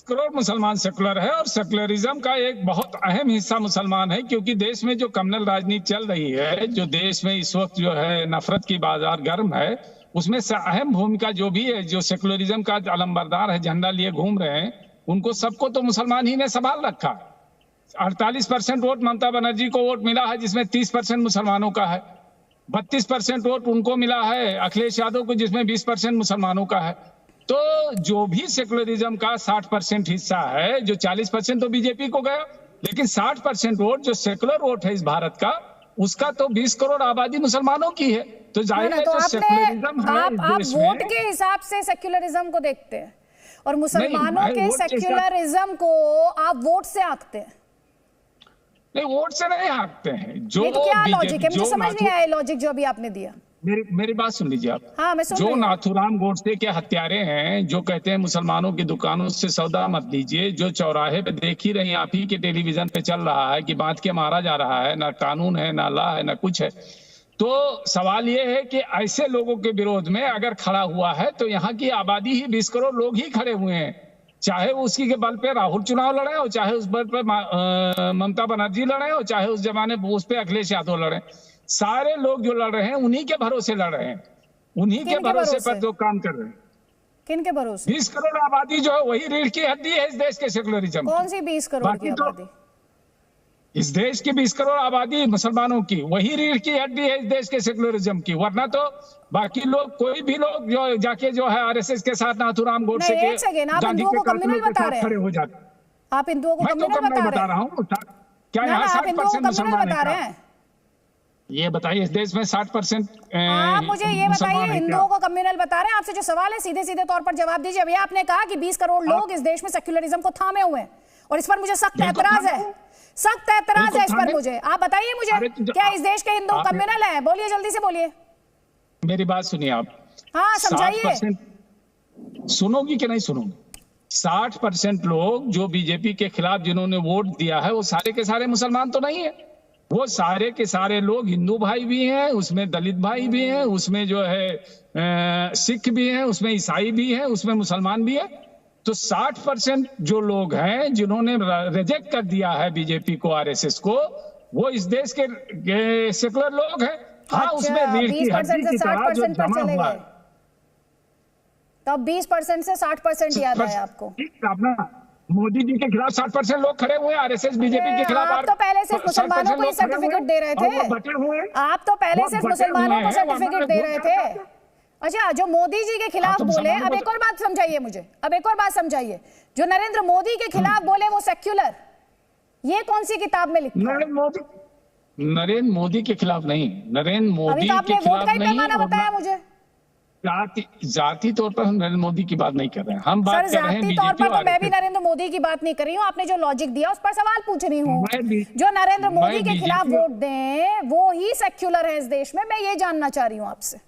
करोड़ मुसलमान सेकुलर है और सेकुलरिज्म का एक बहुत अहम हिस्सा मुसलमान है, क्योंकि देश में जो कम्युनल राजनीति चल रही है, जो देश में इस वक्त जो है नफरत की बाजार गर्म है, उसमें से अहम भूमिका जो भी है, जो सेकुलरिज्म का अलंबरदार है, झंडा लिए घूम रहे हैं, उनको सबको तो मुसलमान ही ने संभाल रखा है। 48% वोट ममता बनर्जी को वोट मिला है, जिसमें 30% मुसलमानों का है। 32% वोट उनको मिला है अखिलेश यादव को, जिसमें 20% मुसलमानों का है। तो जो भी सेकुलरिज्म का 60% हिस्सा है, जो 40% तो बीजेपी को गया, लेकिन 60% वोट जो सेकुलर वोट है इस भारत का, उसका तो 20 करोड़ आबादी मुसलमानों की है। तो जाहिर है जो सेकुलरिज्म है आप वोट के हिसाब से सेकुलरिज्म को देखते हैं और मुसलमानों के सेकुलरिज्म को आप वोट से आंकते हैं। नहीं, वोट से नहीं हाँकते हैं। जो तो क्या लॉजिक है? मुझे समझ नहीं आया लॉजिक जो अभी आपने दिया। मेरी बात सुन लीजिए आप। हाँ, मैं सुन जो रही हूँ। नाथूराम गोडसे के हत्यारे हैं, जो कहते हैं मुसलमानों की दुकानों से सौदा मत लीजिए, जो चौराहे पे देख ही रही आप ही के टेलीविजन पे चल रहा है कि बांध के मारा जा रहा है, ना कानून है, ना ला है, ना कुछ है। तो सवाल ये है कि ऐसे लोगों के विरोध में अगर खड़ा हुआ है तो यहाँ की आबादी ही 20 करोड़ लोग ही खड़े हुए हैं। चाहे वो उसकी के बल पे राहुल चुनाव लड़े हो, चाहे उस बल पे ममता बनर्जी लड़े हो, चाहे उस जमाने उस पे अखिलेश यादव लड़े, सारे लोग जो लड़ रहे हैं उन्हीं के भरोसे लड़ रहे हैं, उन्हीं के भरोसे पर जो काम कर रहे हैं। किन के भरोसे? 20 करोड़ आबादी जो है वही रीढ़ की हड्डी है इस देश के सेकुलरिज्म। कौन सी 20 करोड़ की आबादी? इस देश की 20 करोड़ आबादी मुसलमानों की वही रीढ़ की हड्डी है इस देश के सेकुलरिज्म की। वरना तो बाकी लोग, कोई भी लोग जो जाके जो है आरएसएस के साथ, नाथूराम गोडसे के, आप हिंदुओं को कम्युनल बता रहे खड़े हो जाते। आप हिंदुओं को कम्युनल बता रहा हूँ। क्या यहाँ 60% मुसलमान बता रहे हैं? ये बताइए, इस देश में 60% आप मुझे ये बताइए, हिंदुओं को कम्युनल बता रहे हैं? आपसे जो सवाल है सीधे सीधे तौर पर जवाब दीजिए। अभी आपने कहा कि 20 करोड़ लोग इस देश में सेक्युलरिज्म को थामे हुए हैं और इस पर मुझे सख्त ऐतराज है, सख्त ऐतराज है इस पर मुझे। आप बताइए मुझे, क्या इस देश के हिंदू कम्युनल है? बोलिए, जल्दी से बोलिए। मेरी बात सुनिए आप। हाँ, समझाइए। सुनोगी कि नहीं सुनोगी? 60% लोग जो बीजेपी के खिलाफ जिन्होंने वोट दिया है वो सारे के सारे मुसलमान तो नहीं है। वो सारे के सारे लोग हिंदू भाई भी हैं, उसमें दलित भाई भी हैं, उसमें जो है सिख भी हैं, उसमें ईसाई भी हैं, उसमें मुसलमान भी है। तो 60% जो लोग हैं जिन्होंने रिजेक्ट कर दिया है बीजेपी को, आरएसएस को, वो इस देश के सेकुलर लोग हैं। हाँ, उसमें रीढ़ की हड्डी की तरह जो जमा हुआ है। तो 20% से 60% याद है आपको? अपना मोदी जी के खिलाफ 60% लोग खड़े हुए हैं, आरएसएस बीजेपी के खिलाफ। आप तो पहले सिर्फ मुसलमानों को ही सर्टिफिकेट दे रहे थे। आप तो पहले सिर्फ मुसलमानों को सर्टिफिकेट दे रहे थे। अच्छा, जो मोदी जी के खिलाफ बोले, अब एक और बात समझाइए मुझे, अब एक और बात समझाइए। जो नरेंद्र मोदी के खिलाफ बोले वो सेक्युलर, ये कौन सी किताब में लिखा? नरेंद्र मोदी के खिलाफ नहीं, नरेंद्र मोदी के खिलाफ नहीं। बताया मुझे जाति तौर पर हम नरेंद्र मोदी की बात नहीं कर रहे हैं, हम बात कर रहे हैं जाति तौर पर। तो मैं भी नरेंद्र मोदी की बात नहीं कर रही हूँ, आपने जो लॉजिक दिया उस पर सवाल पूछ रही हूँ। जो नरेंद्र मोदी के खिलाफ वोट दें वो ही सेक्युलर है इस देश में, मैं ये जानना चाह रही हूँ आपसे।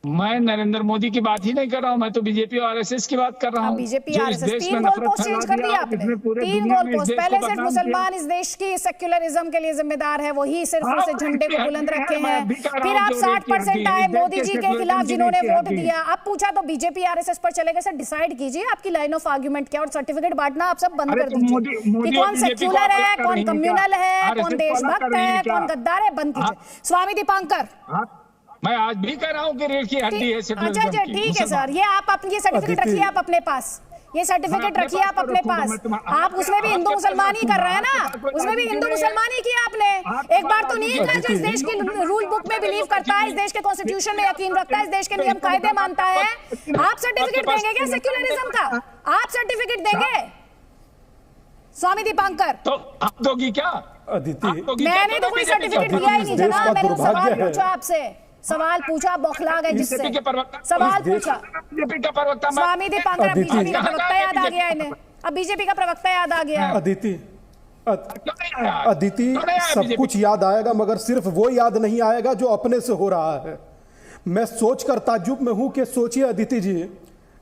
मैं नरेंद्र मोदी की बात ही नहीं कर रहा हूं, मैं तो बीजेपी और आरएसएस की बात कर रहा हूं। BJP RSS 3 goal post change कर दिया आपने, 3 गोल पोस्ट। पहले सिर्फ मुसलमान इस देश की सेक्युलरिज्म के लिए जिम्मेदार है, वही सिर्फ उसे झंडे को बुलंद रखे हैं। फिर आप 60% आए मोदी जी के खिलाफ जिन्होंने वोट दिया। अब पूछा तो बीजेपी आरएसएस पर चले गए। सर डिसाइड कीजिए आपकी लाइन ऑफ आर्ग्यूमेंट क्या, और सर्टिफिकेट बांटना आप सब बंद कर दीजिए कि कौन सेक्युलर है, कौन कम्युनल है, कौन देशभक्त है, कौन गद्दार है, बंद कीजिए। स्वामी दीपांकर, मैं आज भी कह रहा हूं कि रीढ़ की हड्डी है। अच्छा, ठीक है सर, ये आप अपनी सर्टिफिकेट रखिए आप अपने पास, ये सर्टिफिकेट रखिए आप अपने पास। आप उसमें भी हिंदू मुसलमान ही कर रहे हैं ना, उसमें भी हिंदू मुसलमान ही किया आपने। एक बार तो नहीं कहा जो इस देश की रूल बुक में बिलीव करता है, इस देश के कॉन्स्टिट्यूशन में यकीन रखता है, इस देश के नियम कायदे मानता है। आप सर्टिफिकेट देंगे क्या सेक्युलरिज्म का? आप सर्टिफिकेट देंगे स्वामी दीपांकर? तो आप दोगी क्या अदिति? मैंने तो कोई सर्टिफिकेट दिया ही नहीं जनाब, मैंने सवाल पूछा आपसे, सवाल पूछा, बौखला गए जिससे सवाल पूछा। स्वामी दीपांकर, बीजेपी का प्रवक्ता याद आ गया इन्हें, अब बीजेपी का प्रवक्ता याद आ गया। अदिति सब कुछ याद आएगा, मगर सिर्फ वो याद नहीं आएगा जो अपने से हो रहा है। मैं सोचकर ताज्जुब में हूं कि सोचिए अदिति जी,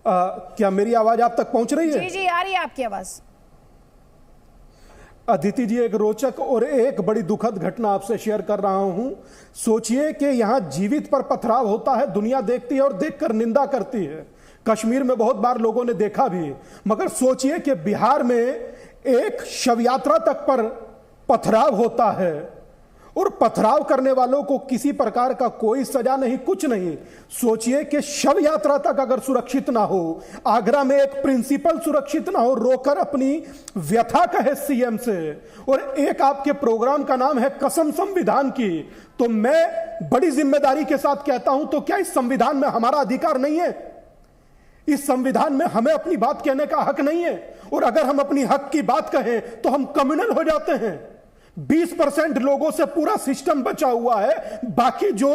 क्या मेरी आवाज आप तक पहुंच रही है? जी जी आ रही है आपकी आवाज। अदिति जी, एक रोचक और एक बड़ी दुखद घटना आपसे शेयर कर रहा हूं। सोचिए कि यहां जीवित पर पथराव होता है, दुनिया देखती है और देखकर निंदा करती है। कश्मीर में बहुत बार लोगों ने देखा भी, मगर सोचिए कि बिहार में एक शव यात्रा तक पर पथराव होता है और पथराव करने वालों को किसी प्रकार का कोई सजा नहीं, कुछ नहीं। सोचिए कि शव यात्रा तक अगर सुरक्षित ना हो, आगरा में एक प्रिंसिपल सुरक्षित ना हो, रोकर अपनी व्यथा कहे सीएम से, और एक आपके प्रोग्राम का नाम है कसम संविधान की, तो मैं बड़ी जिम्मेदारी के साथ कहता हूं, तो क्या इस संविधान में हमारा अधिकार नहीं है? इस संविधान में हमें अपनी बात कहने का हक नहीं है? और अगर हम अपनी हक की बात कहें तो हम कम्युनल हो जाते हैं। 20% लोगों से पूरा सिस्टम बचा हुआ है, बाकी जो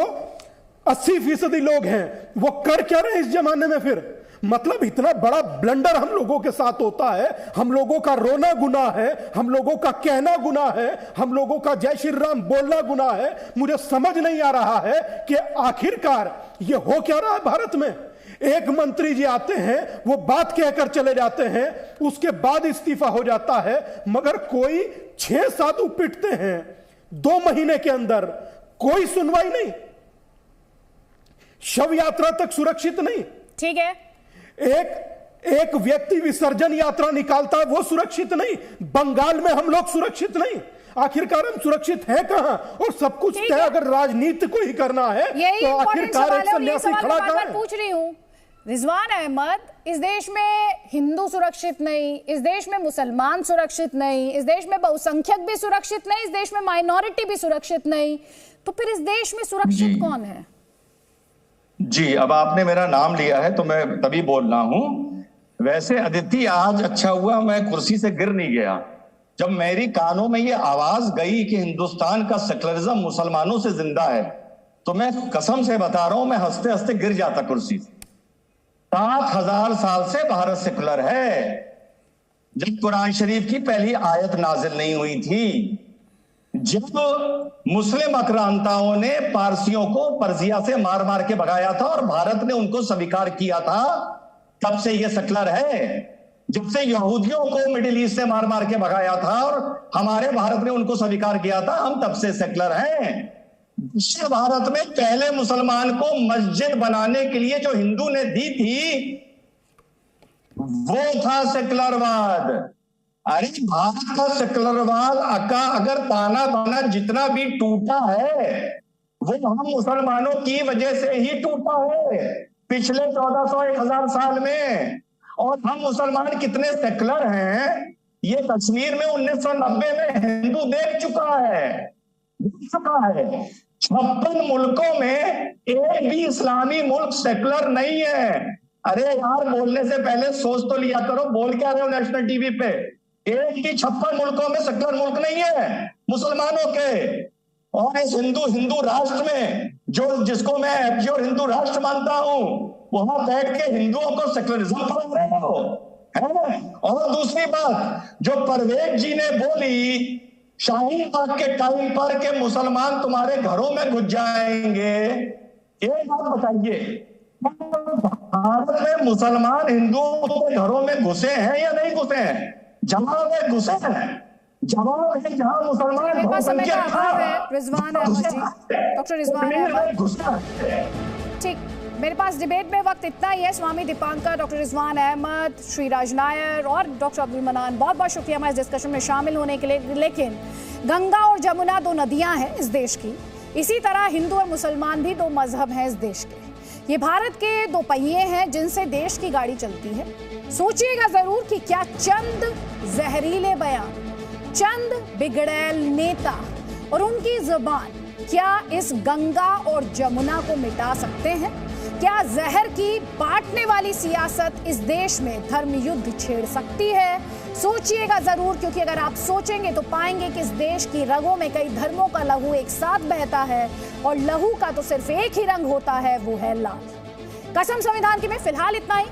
80% लोग हैं वो कर क्या रहे हैं इस जमाने में? फिर मतलब इतना बड़ा ब्लंडर हम लोगों के साथ होता है, हम लोगों का रोना गुनाह है, हम लोगों का कहना गुनाह है, हम लोगों का जय श्री राम बोलना गुनाह है। मुझे समझ नहीं आ रहा है कि आखिरकार ये हो क्या रहा है भारत में। एक मंत्री जी आते हैं, वो बात कहकर चले जाते हैं, उसके बाद इस्तीफा हो जाता है, मगर कोई 6-7 पिटते हैं 2 महीने के अंदर, कोई सुनवाई नहीं, शव यात्रा तक सुरक्षित नहीं। ठीक है, एक व्यक्ति विसर्जन यात्रा निकालता है, वो सुरक्षित नहीं। बंगाल में हम लोग सुरक्षित नहीं। आखिरकार हम सुरक्षित हैं कहां? और सब कुछ तय अगर राजनीति को ही करना है तो आखिरकार एक सन्यासी खड़ा कहां है? पूछ रही हूं रिजवान अहमद, इस देश में हिंदू सुरक्षित नहीं, इस देश में मुसलमान सुरक्षित नहीं, इस देश में बहुसंख्यक भी सुरक्षित नहीं, इस देश में माइनॉरिटी भी सुरक्षित नहीं, तो फिर इस देश में सुरक्षित कौन है? जी, अब आपने मेरा नाम लिया है तो मैं तभी बोल रहा हूं। वैसे अदिति, आज अच्छा हुआ मैं कुर्सी से गिर नहीं गया। जब मेरी कानों में ये आवाज गई कि हिंदुस्तान का सेक्युलरिज्म मुसलमानों से जिंदा है, तो मैं कसम से बता रहा हूं, मैं हंसते हंसते गिर जाता कुर्सी से। 7000 साल से भारत सेकुलर है। जब कुरान शरीफ की पहली आयत नाजिल नहीं हुई थी, जब मुस्लिम आक्रांताओं ने पारसियों को पर्सिया से मार मार के भगाया था और भारत ने उनको स्वीकार किया था, तब से ये सेकुलर है। जब से यहूदियों को मिडिल ईस्ट से मार मार के भगाया था और हमारे भारत ने उनको स्वीकार किया था, हम तब से सेकुलर हैं। भारत में पहले मुसलमान को मस्जिद बनाने के लिए जो हिंदू ने दी थी, वो था सेकुलरवाद। अरे भारत का सेकुलरवाद का अगर ताना बाना जितना भी टूटा है, वो हम मुसलमानों की वजह से ही टूटा है पिछले 1400-1000 साल में। और हम मुसलमान कितने सेकुलर हैं, ये कश्मीर में 1990 में हिंदू देख चुका है। 56 मुल्कों में एक भी इस्लामी मुल्क सेकुलर नहीं है। अरे यार, बोलने से पहले सोच तो लिया करो, बोल क्या रहे हो नेशनल टीवी पे। एक भी 56 मुल्कों में सेकुलर मुल्क नहीं है मुसलमानों के। और इस हिंदू राष्ट्र में जिसको मैं एप्योर हिंदू राष्ट्र मानता हूं, वहां बैठ के हिंदुओं को सेकुलरिज्म पढ़ा रहे हो, है? और दूसरी बात जो परवेज जी ने बोली शाहीन बाग के टाइम पर के मुसलमान तुम्हारे घरों में घुस जाएंगे, एक बात बताइए, भारत में मुसलमान हिंदुओं के घरों में घुसे हैं या नहीं घुसे हैं? जवाब है घुसे हैं। जवाब है जहां मुसलमान रिजवान अहमद जी, डॉक्टर रिजवान अहमद, ठीक, मेरे पास डिबेट में वक्त इतना ही है। स्वामी दीपांकर, डॉक्टर रिजवान अहमद, श्री राज नायर और डॉक्टर अब्दुल मनान, बहुत बहुत शुक्रिया हमारे इस डिस्कशन में शामिल होने के लिए। लेकिन गंगा और जमुना 2 नदियां हैं इस देश की, इसी तरह हिंदू और मुसलमान भी 2 मजहब हैं इस देश के। ये भारत के 2 पहिए हैं जिनसे देश की गाड़ी चलती है। सोचिएगा जरूर कि क्या चंद जहरीले बयान, चंद बिगड़ैल नेता और उनकी जुबान क्या इस गंगा और जमुना को मिटा सकते हैं? क्या जहर की बांटने वाली सियासत इस देश में धर्म युद्ध छेड़ सकती है? सोचिएगा जरूर, क्योंकि अगर आप सोचेंगे तो पाएंगे कि इस देश की रगों में कई धर्मों का लहू एक साथ बहता है और लहू का तो सिर्फ एक ही रंग होता है, वो है लाल। कसम संविधान की में फिलहाल इतना ही।